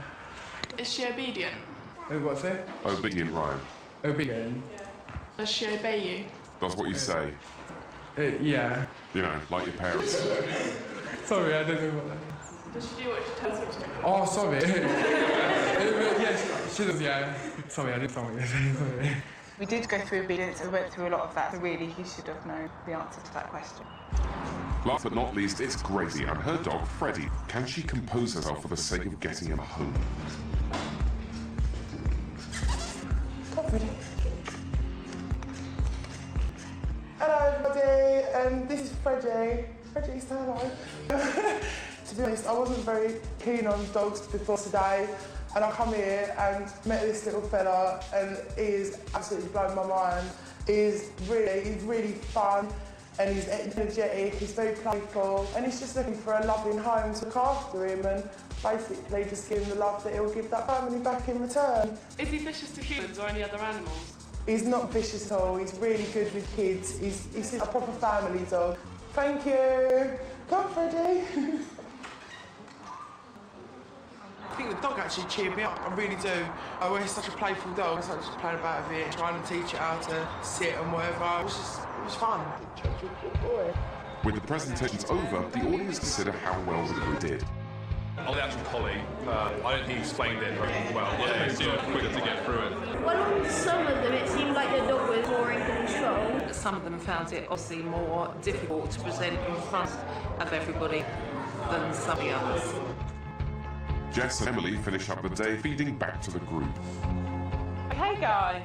Is she obedient? What's it? Obedient, Ryan. Obedient. Does she obey you? That's what you say. Yeah. You know, like your parents. Sorry, I don't know what that is. Does she do what she tells her to? Oh, sorry. Yes, she does, yeah. Sorry, I didn't tell you. Sorry. We did go through obedience, and we went through a lot of that, so really he should have known the answer to that question. Last but not least, it's Gracie and her dog, Freddie. Can she compose herself for the sake of getting him a home? Come, Freddie. Hello, everybody. This is Freddie. Freddie, say hello. To be honest, I wasn't very keen on dogs before today, and I come here and met this little fella, and he is absolutely blown my mind. He's really fun, and he's energetic, he's very playful, and he's just looking for a loving home to look after him and basically just give him the love that he'll give that family back in return. Is he vicious to humans or any other animals? He's not vicious at all, he's really good with kids, he's a proper family dog. Thank you. Come, Freddie. I think the dog actually cheered me up, I really do. We're such a playful dog, I started just playing about with it, trying to teach it how to sit and whatever. It was fun. With the presentations over, the audience consider how well the crew did. On the actual collie, I don't think he explained it very well. Yeah, it's quicker to get through it. Well, on some of them it seemed like the dog was more in control. Some of them found it obviously more difficult to present in front of everybody than some of the others. Jess and Emily finish up the day feeding back to the group. Hey guys.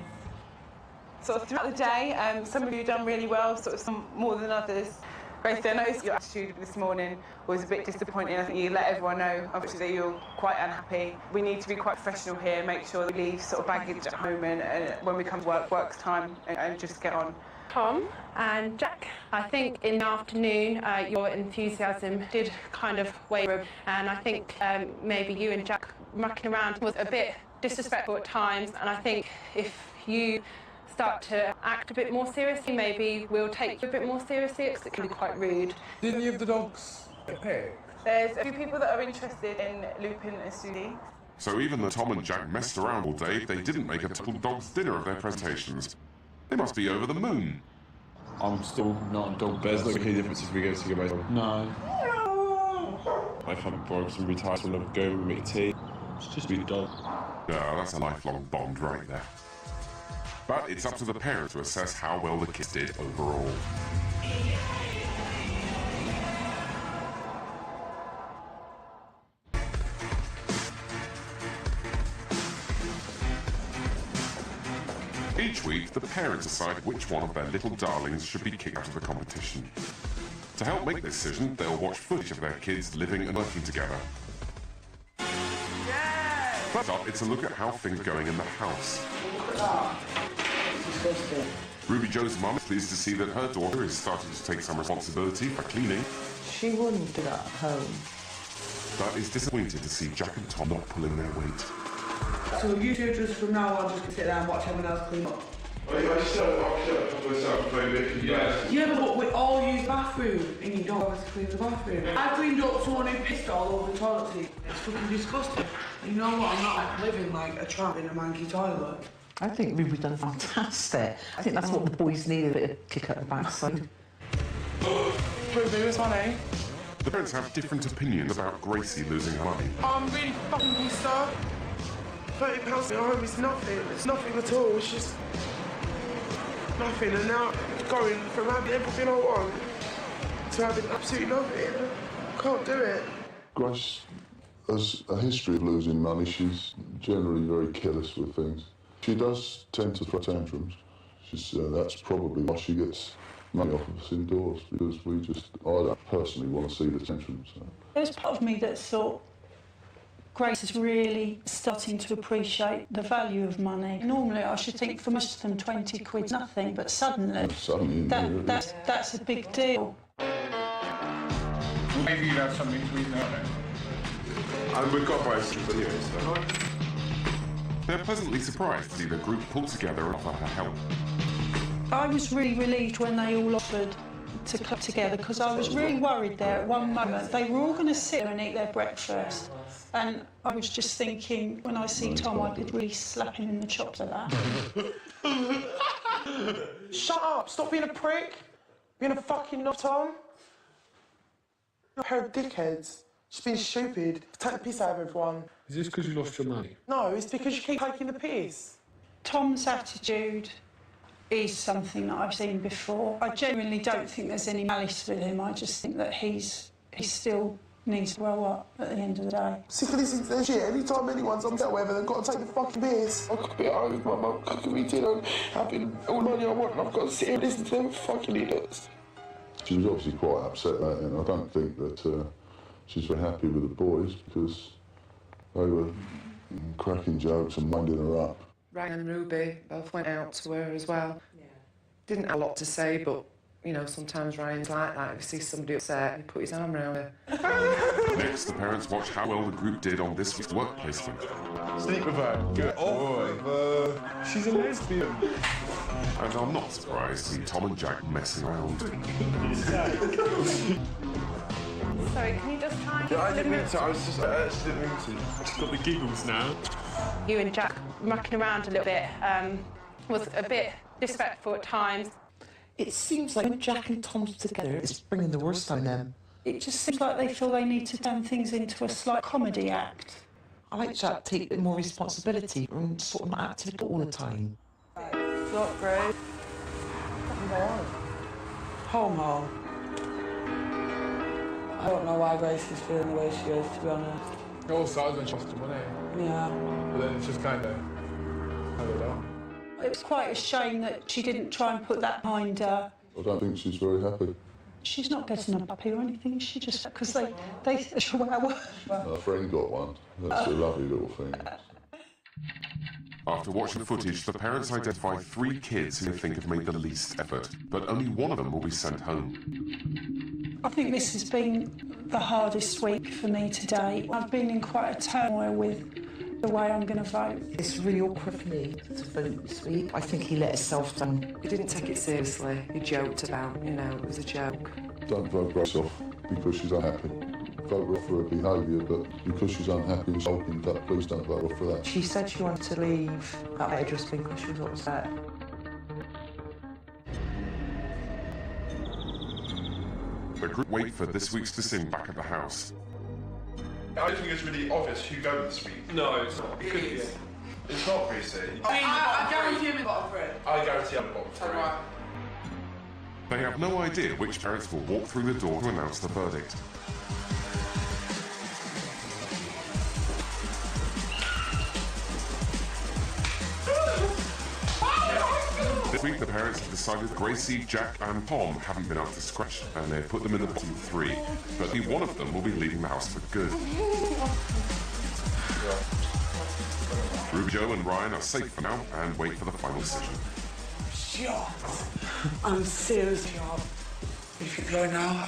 Sort of throughout the day, some of you done really well, sort of some more than others. Gracie, I noticed your attitude this morning was a bit disappointing. I think you let everyone know, obviously, that you're quite unhappy. We need to be quite professional here, make sure that we leave sort of baggage at home and when we come to work's time and just get on. Tom and Jack, I think in the afternoon your enthusiasm did kind of waver, and I think maybe you and Jack mucking around was a bit disrespectful at times, and I think if you start to act a bit more seriously, maybe we'll take you a bit more seriously, because it can be quite rude. Did any of the dogs get picked? There's a few people that are interested in Lupin and Sudi. So even though Tom and Jack messed around all day, they didn't make a total dog's dinner of their presentations. They must be over the moon. I'm still not a dog. There's not any difference if we go to get my dog. No. I can't borrow some retired when I'm going with me tea. It's just be a dog. Yeah, that's a lifelong bond right there. But it's up to the parents to assess how well the kids did overall. Each week, the parents decide which one of their little darlings should be kicked out of the competition. To help make the decision, they'll watch footage of their kids living and working together. First up, it's a look at how things are going in the house. Ruby Jo's mum is pleased to see that her daughter is starting to take some responsibility for cleaning, She wouldn't do that at home. but is disappointed to see Jack and Tom not pulling their weight. So you two just from now on just sit there and watch everyone else clean up? I shut up myself, maybe. Yeah, but we all use the bathroom and you don't have to clean the bathroom. I cleaned up someone who pissed all over the toilet seat. It's fucking disgusting. And you know what? I'm not like living like a tramp in a manky toilet. I think Ruby's done fantastic. I think that's what the boys need, a bit of kick at the backside. Ruby was funny. The parents have different opinions about Gracie losing her money. I'm really fucking pissed off. £30 at home is nothing. It's nothing at all. It's just nothing. And now going from having everything I want to having absolutely nothing. I can't do it. Grace has a history of losing money. She's generally very careless with things. She does tend to throw tantrums. That's probably why she gets money off of us indoors, because I don't personally want to see the tantrums. So. There's part of me that thought Grace is really starting to appreciate the value of money. Normally I should think for most of them 20 quid's nothing, but suddenly that's a big deal. Maybe you'd have something to eat now then. And we've got both anyway, so. They're pleasantly surprised to see the group pull together and offer her help. I was really relieved when they all offered to club together, because I was really worried there at one moment. They were all going to sit there and eat their breakfast. And I was just thinking, when I see Tom, I could really slap him in the chops at that. Shut up! Stop being a prick! Being a fucking knob, Tom. You're a pair of dickheads. Just being stupid. Take the piss out of everyone. Is this because you lost your money? No, it's because you keep taking the piss. Tom's attitude is something that I've seen before. I genuinely don't think there's any malice with him. I just think that he still needs to grow up at the end of the day. Sick of listening to their shit. Anytime anyone's on that whether they've got to take the fucking piss. I could be at home with my mum cooking me dinner and having all the money I want, and I've got to sit here and listen to them fucking idiots. She was obviously quite upset about it, and I don't think that she's very happy with the boys, because they were cracking jokes and winding her up. Ryan and Ruby both went out to her as well. Yeah. Didn't have a lot to say, but, you know, sometimes Ryan's like that. If he sees somebody upset, he put his arm around her. Next, the parents watch how well the group did on this week's work placement. Sleep with her. Good boy. She's a lesbian. And I'm not surprised to see Tom and Jack messing around. Sorry, can you just try and... Yeah, I didn't mean to. I just didn't mean to. I've just got the giggles now. You and Jack mucking around a little bit was a bit disrespectful at times. It seems like when Jack and Tom's together, it's bringing the worst out of them. It just seems like they feel they need to turn things into a slight comedy act. I like Jack to take a bit more responsibility and sort of not active all the time. Not great. Homo. I don't know why Grace is feeling the way she is, to be honest. It all started when she lost her money. Yeah. But then it's just kind of, I don't know. It was quite a shame that she didn't try and put that behind her. I don't think she's very happy. She's not getting a puppy or anything, she just... Because they wow. Her friend got one. That's a lovely little thing. After watching the footage, the parents identify 3 kids who they think have made the least effort, but only one of them will be sent home. I think this has been the hardest week for me today. I've been in quite a turmoil with the way I'm going to vote. It's really awkward for me to vote this week. I think he let himself down. He didn't take it seriously. He joked about, you know, it was a joke. Don't vote Grace off because she's unhappy. Vote her off for her behaviour, but because she's unhappy and sulking, please don't vote off for that. She said she wanted to leave that hairdressing because she was upset. The group wait for this week's decision back at the house. I don't think it's really obvious who goes this week. No, it's not. It could be. It's not Greasy. I guarantee him in bottom three. I guarantee I'm bottom three. Right. They have no idea which parents will walk through the door to announce the verdict. This week, the parents have decided Gracie, Jack and Tom haven't been up to scratch, and they've put them in the bottom three. But only one of them will be leaving the house for good. Ruby Joe and Ryan are safe for now and wait for the final decision. Shocked. I'm seriously shocked. If you go now,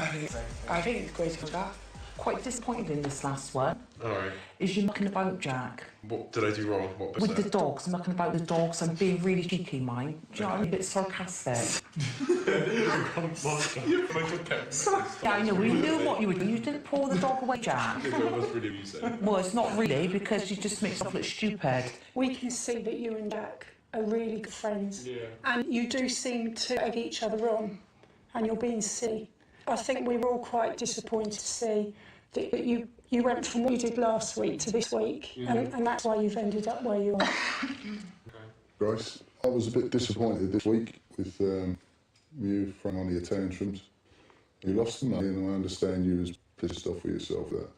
I think it's great to Jack. Quite disappointed in this last one. Alright. Is you mucking about Jack? What did I do wrong? What was With the dogs, I'm mucking about the dogs, I'm being really cheeky, mine. Do you know what I mean? A bit sarcastic. Yeah, I know, you knew what you were doing. You didn't pull the dog away, Jack. Well, it's not really, because you just make yourself look stupid. We can see that you and Jack are really good friends. Yeah. And you do seem to egg each other on, and you're being silly. I think we were all quite disappointed to see that you went from what you did last week to this week, and that's why you've ended up where you are. Grace, I was a bit disappointed this week with you throwing on your tantrums. You lost the money, and I understand you was pissed off with yourself that.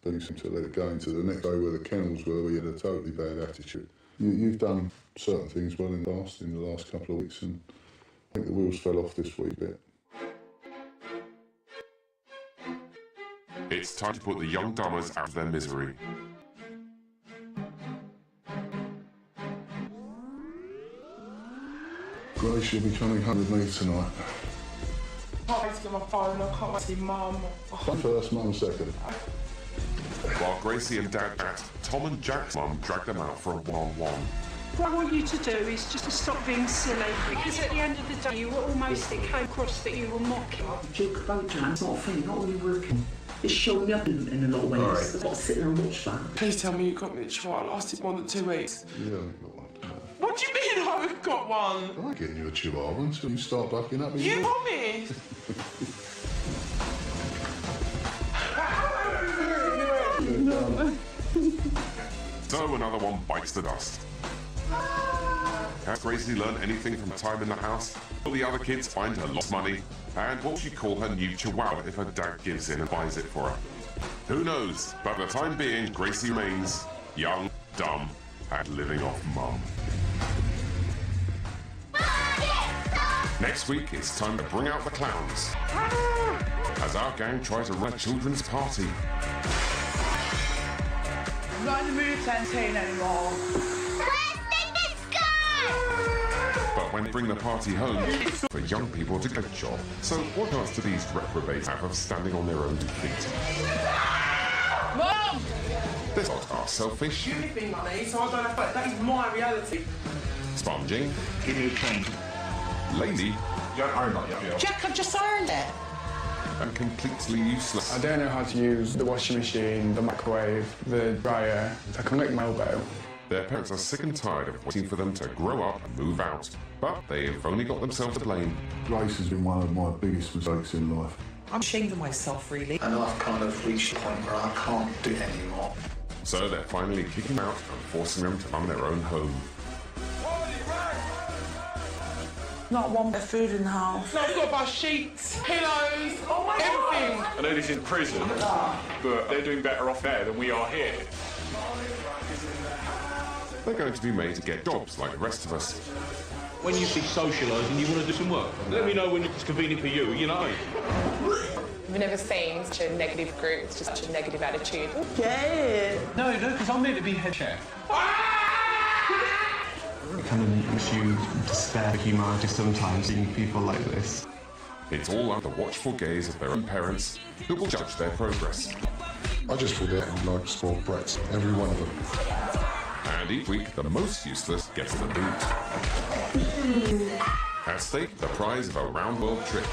Then you seem to let it go into the next day where the kennels were, where you had a totally bad attitude. You've done certain things well in the last couple of weeks, and I think the wheels fell off this week a bit. It's time to put the young Dummers out of their misery. Grace, you'll be coming home with me tonight. I can't wait to get my phone, I can't wait to see Mum. Mum first, Mum second. While Gracie and Dad act, Tom and Jack's mum drag them out for a one-on-one. What I want you to do is just to stop being silly, because at the end of the day, you were almost, it came across that you were mocking. Joke about Jack, it's not funny, not only working. It's showing me up in a lot of ways. Right. I've got to sit there and watch that. Please tell me you got me a chihuahua. It lasted more than 2 weeks. You haven't got one. What do you mean I haven't got one? I'm not getting you a chihuahua until you start bucking up. You promised! So another one bites the dust. Has Gracie learned anything from time in the house? Will the other kids find her lost money? And what will she call her new chihuahua if her dad gives in and buys it for her? Who knows? But for the time being, Gracie remains young, dumb, and living off Mum. Next week, it's time to bring out the clowns. As our gang tries to run a children's party. I'm not in the mood to entertain anymore. But when they bring the party home, it's for young people to get a job. So what chance do these reprobates have of standing on their own feet? Mum! They're not are selfish. You give me money, so I don't have to. That is my reality. Sponging. Give me a change. Lazy. You don't own that yet. Jack, I've just ironed it. And completely useless. I don't know how to use the washing machine, the microwave, the dryer. I can lick my elbow. Their parents are sick and tired of waiting for them to grow up and move out. But they've only got themselves to blame. Grace has been one of my biggest mistakes in life. I'm ashamed of myself, really. And I've kind of reached the point where I can't do it anymore. So they're finally kicking them out and forcing them to run their own home. Not one bit of food in the house. No, we've got to buy sheets, pillows, everything. I know this is prison, but they're doing better off there than we are here. They're going to be made to get jobs like the rest of us. When you see socialising, you want to do some work. Let me know when it's convenient for you, you know. I've never seen such a negative group, it's just such a negative attitude. Yeah. No, because I'm there to be head chef. It kind of makes you despair the humanity sometimes, seeing people like this. It's all under the watchful gaze of their own parents, who will judge their progress. I just feel that like spoiled brats, every one of them. And each week, the most useless gets the boot. At stake, the prize of a round-world trip.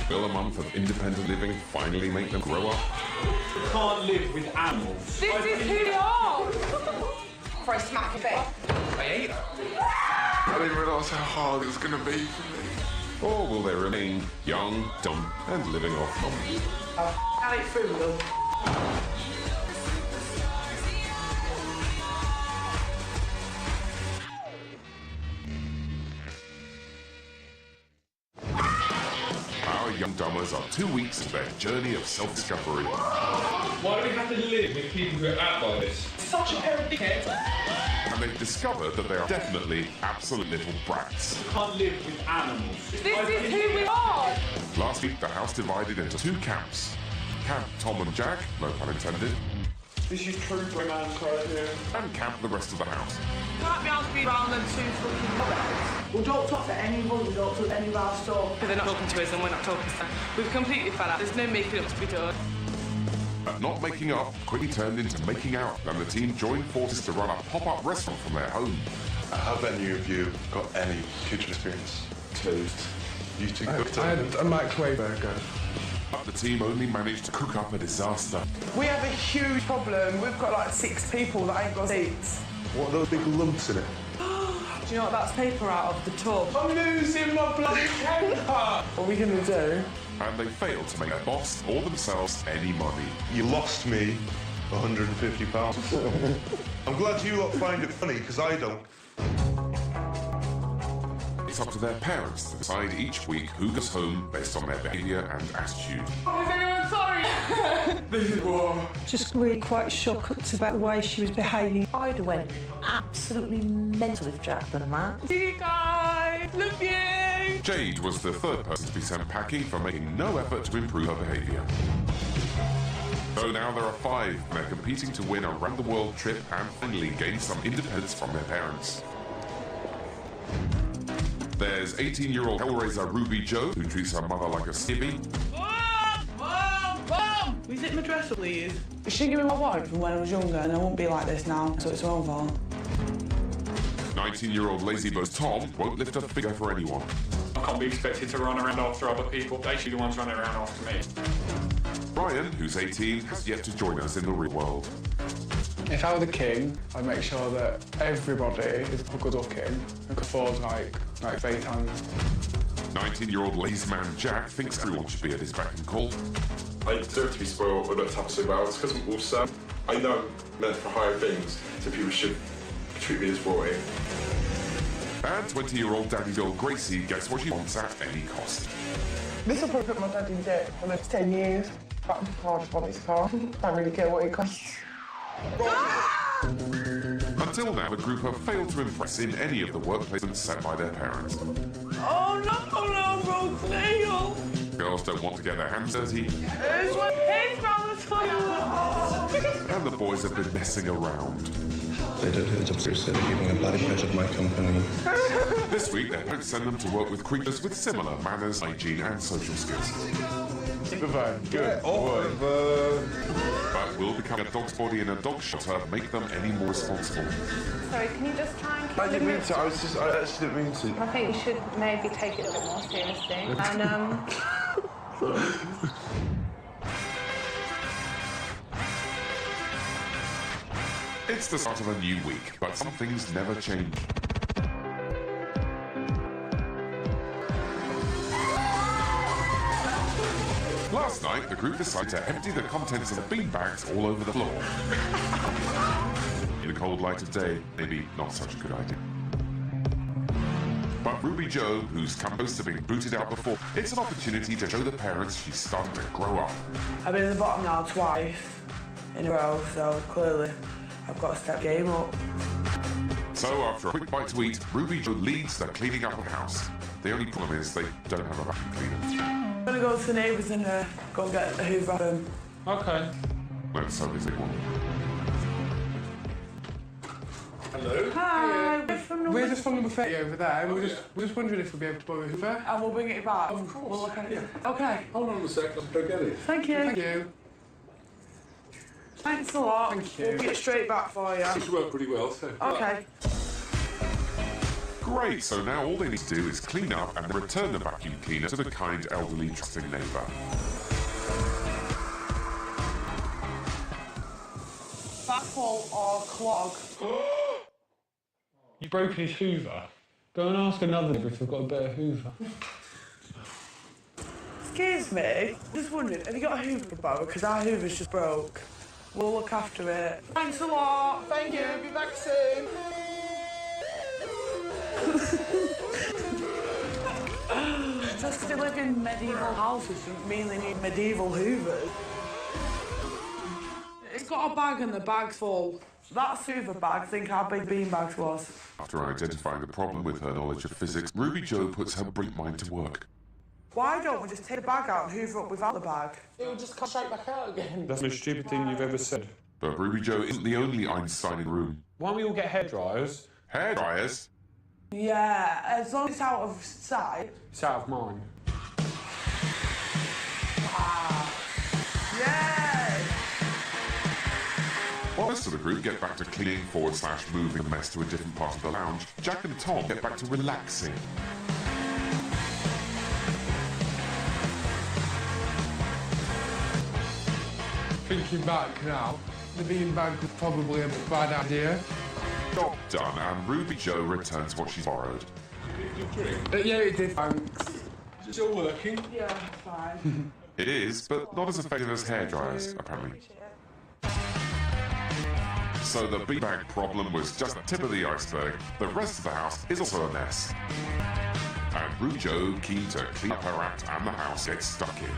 Will a month of independent living finally make them grow up? You can't live with animals. This is who they are! For a smack of it. I ate her. I didn't realise how hard it was going to be for me. Or will they remain young, dumb, and living off mum? How it through them. Our young dummers are 2 weeks into their journey of self-discovery. Why do we have to live with people who act like this? Such a pair of dickheads. And they've discovered that they are definitely absolute little brats. You can't live with animals. This is who we are! Last week, the house divided into 2 camps. Camp Tom and Jack, no pun intended, This is true romance right here. and camp the rest of the house. Can't be asked to be around them 2 fucking mothers. We don't talk to anyone, we don't talk to any of our stuff. They're not talking to us and we're not talking to them. We've completely fell out. There's no making up to be done. But not making up quickly turned into making out, and the team joined forces to run a pop-up restaurant from their home. Have any of you got any kitchen experience? Toast. You two cooked I it? had a microwave burger. But the team only managed to cook up a disaster. We have a huge problem. We've got like 6 people that ain't got seats. What are those big lumps in it? Do you know what that's paper out of the tub? I'm losing my bloody temper. What are we going to do? And they failed to make their boss or themselves any money. You lost me £150. I'm glad you lot find it funny, because I don't. It's up to their parents to decide each week who goes home based on their behaviour and attitude. Is anyone sorry? This is war. Just really quite shocked about the way she was behaving. I'd have went absolutely mental if Jack done that. See you guys. Love you. Jade was the 3rd person to be sent packing for making no effort to improve her behaviour. So now there are 5, and they're competing to win a round-the-world trip and finally gain some independence from their parents. There's 18-year-old Hellraiser Ruby Jo, who treats her mother like a skivvy. Mom! Will you take my dress up, please? She gave me my wife. From when I was younger, and I won't be like this now, so it's her own fault. 19-year-old lazybones Tom won't lift a finger for anyone. I can't be expected to run around after other people. They should be the ones running around after me. Brian, who's 18, has yet to join us in the real world. If I were the king, I'd make sure that everybody is good looking and could afford like fake tan. 19-year-old lazy man Jack thinks everyone should be at his beck and call. I deserve to be spoiled, but not to have to say about it. It's because I'm also, I know I'm meant for higher things, so people should treat me as royalty. And 20-year-old daddy girl Gracie gets what she wants at any cost. This will probably put my dad in debt for the next 10 years. But I just want this car. Don't really care what it costs. Until now, the group have failed to impress in any of the work placements set by their parents. Oh no, broke nail. Girls don't want to get their hands dirty, There's my head from the toilet. and the boys have been messing around. They don't do the job seriously, they're keeping a bad impression of my company. This week, their parents send them to work with creatures with similar manners, hygiene, and social skills. Superfine. Good. But will becoming a dog's body in a dog shelter make them any more responsible? Sorry, can you just try and keep I didn't mean to, I actually didn't mean to. I think you should maybe take it a bit more seriously. And It's the start of a new week, but some things never change. Last night, the group decided to empty the contents of the bean bags all over the floor. In the cold light of day, maybe not such a good idea. But Ruby Jo, whose campers have been booted out before, it's an opportunity to show the parents she's starting to grow up. I've been at the bottom now twice in a row, so clearly I've got to step game up. So after a quick bite to eat, Ruby Jo leads the cleaning up of the house. The only problem is they don't have a vacuum cleaner. I'm gonna go to the neighbours and go and get a Hoover off them. Okay. No, so is it one. Hello. Hi, We're just from number 30 over there, and we're just wondering if we'll be able to borrow a Hoover. And we'll bring it back. Of course. We'll look at it. Yeah. Okay. Hold on a sec, let's go get it. Thank you. Thank you. Thanks a lot. Thank you. We'll get straight back for you. It's worked pretty well, so. Okay. Great, so now all they need to do is clean up and return the vacuum cleaner to the kind, elderly, trusting neighbour. Backfall or clog? You've broken his Hoover. Go and ask another neighbour if they've got a better Hoover. Excuse me, just wondering, have you got a Hoover, Bo? Because our Hoover's just broke. We'll look after it. Thanks a lot. Thank you. Be back soon. Just because they live in medieval houses doesn't mean they need medieval Hoovers. It's got a bag and the bag's full. That's Hoover bag. Think how big beanbags was. After identifying the problem with her knowledge of physics, Ruby Jo puts her brilliant mind to work. Why don't we just take the bag out and hoover up without the bag? It will just come straight back out again. That's the most stupid thing you've ever said. But Ruby Jo isn't the only Einstein in the room. Why don't we all get hairdryers? Hairdryers? Yeah, as long as it's out of sight. It's out of mind. Yay! While the rest of the group get back to cleaning / moving the mess to a different part of the lounge, Jack and Tom get back to relaxing. Thinking back now, the beanbag was probably a bad idea. Job done, and Ruby Jo returns what she's borrowed. Yeah, it did, thanks. Is it still working? Yeah, fine. It is, but not as effective as hairdryers, apparently. So the beanbag problem was just the tip of the iceberg. The rest of the house is also a mess. And Ruby Jo, keen to clean up her act and the house, gets stuck in.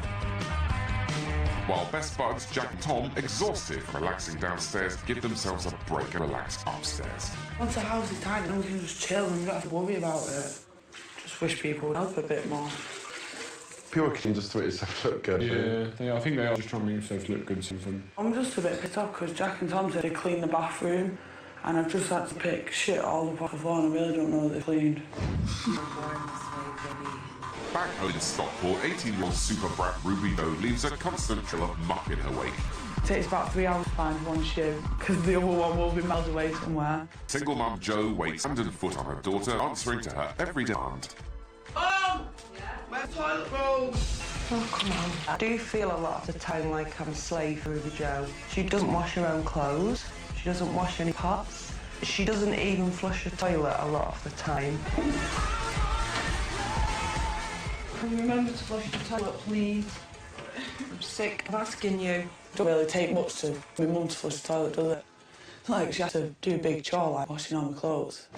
While best buds Jack and Tom, exhausted from relaxing downstairs, give themselves a break and relax upstairs. Once the house is tidy, we can just chill and we don't have to worry about it. Just wish people would help a bit more. People can just do it yourself look good. Yeah, I think they are just trying to make themselves look good. Something. I'm just a bit pissed off because Jack and Tom said they cleaned the bathroom and I've just had to pick shit all up off the floor and I really don't know what they cleaned. Back home in Stockport, 18-year-old super brat Ruby Jo leaves a constant trail of muck in her wake. It takes about 3 hours to find one shoe because the other one will be miles away somewhere. Single mum Jo waits hand and foot on her daughter, answering to her every demand. My toilet roll! Oh, come on. I do feel a lot of the time like I'm a slave for Ruby Jo. She doesn't wash her own clothes. She doesn't wash any pots. She doesn't even flush the toilet a lot of the time. Can you remember to flush the toilet, please? I'm sick of asking you. It don't really take much to my mum to flush the toilet, does it? It's not like she has to do a big chore like washing all my clothes.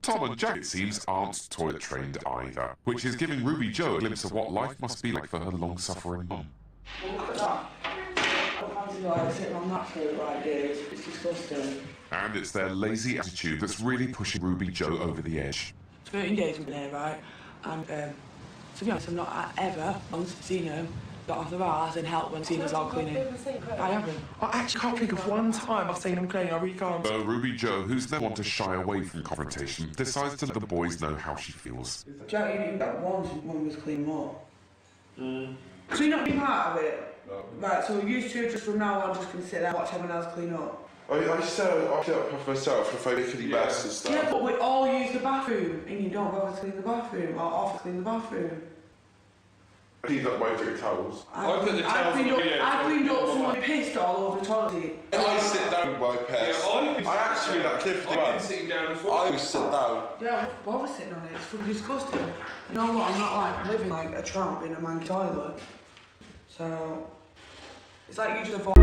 Tom and Jack, it seems, aren't toilet trained either, which is giving Ruby Jo a glimpse of what life must be like for her long-suffering mum. Look at that. I fancy like sitting on that for the right days. It's disgusting. And it's their lazy attitude that's really pushing Ruby Jo over the edge. 13 days we've been here, right? And to be honest, I've not ever once seen her got off the bars and helped when seen us all cleaning. I haven't. I actually can't think of one time I've seen them clean. I really can't. So Ruby Jo, who's never one to shy away from confrontation, decides to let the boys know how she feels. Jack, you didn't get once when we was cleaning up. So you're not being part of it? No. Right, so you two just from now on just can sit there and watch everyone else clean up? I set up for myself if I make any mess and stuff. Yeah, but we all use the bathroom and you don't bother to clean the bathroom or offer to clean the bathroom. I cleaned up my big towels. I cleaned up someone pissed all over the toilet seat. I sit down with my piss. I actually like Cliff sitting down as well. I always sit down. Yeah, bother sitting on it, it's fucking disgusting. You know what, I'm not like living like a tramp in a man's toilet. So, it's like you just avoid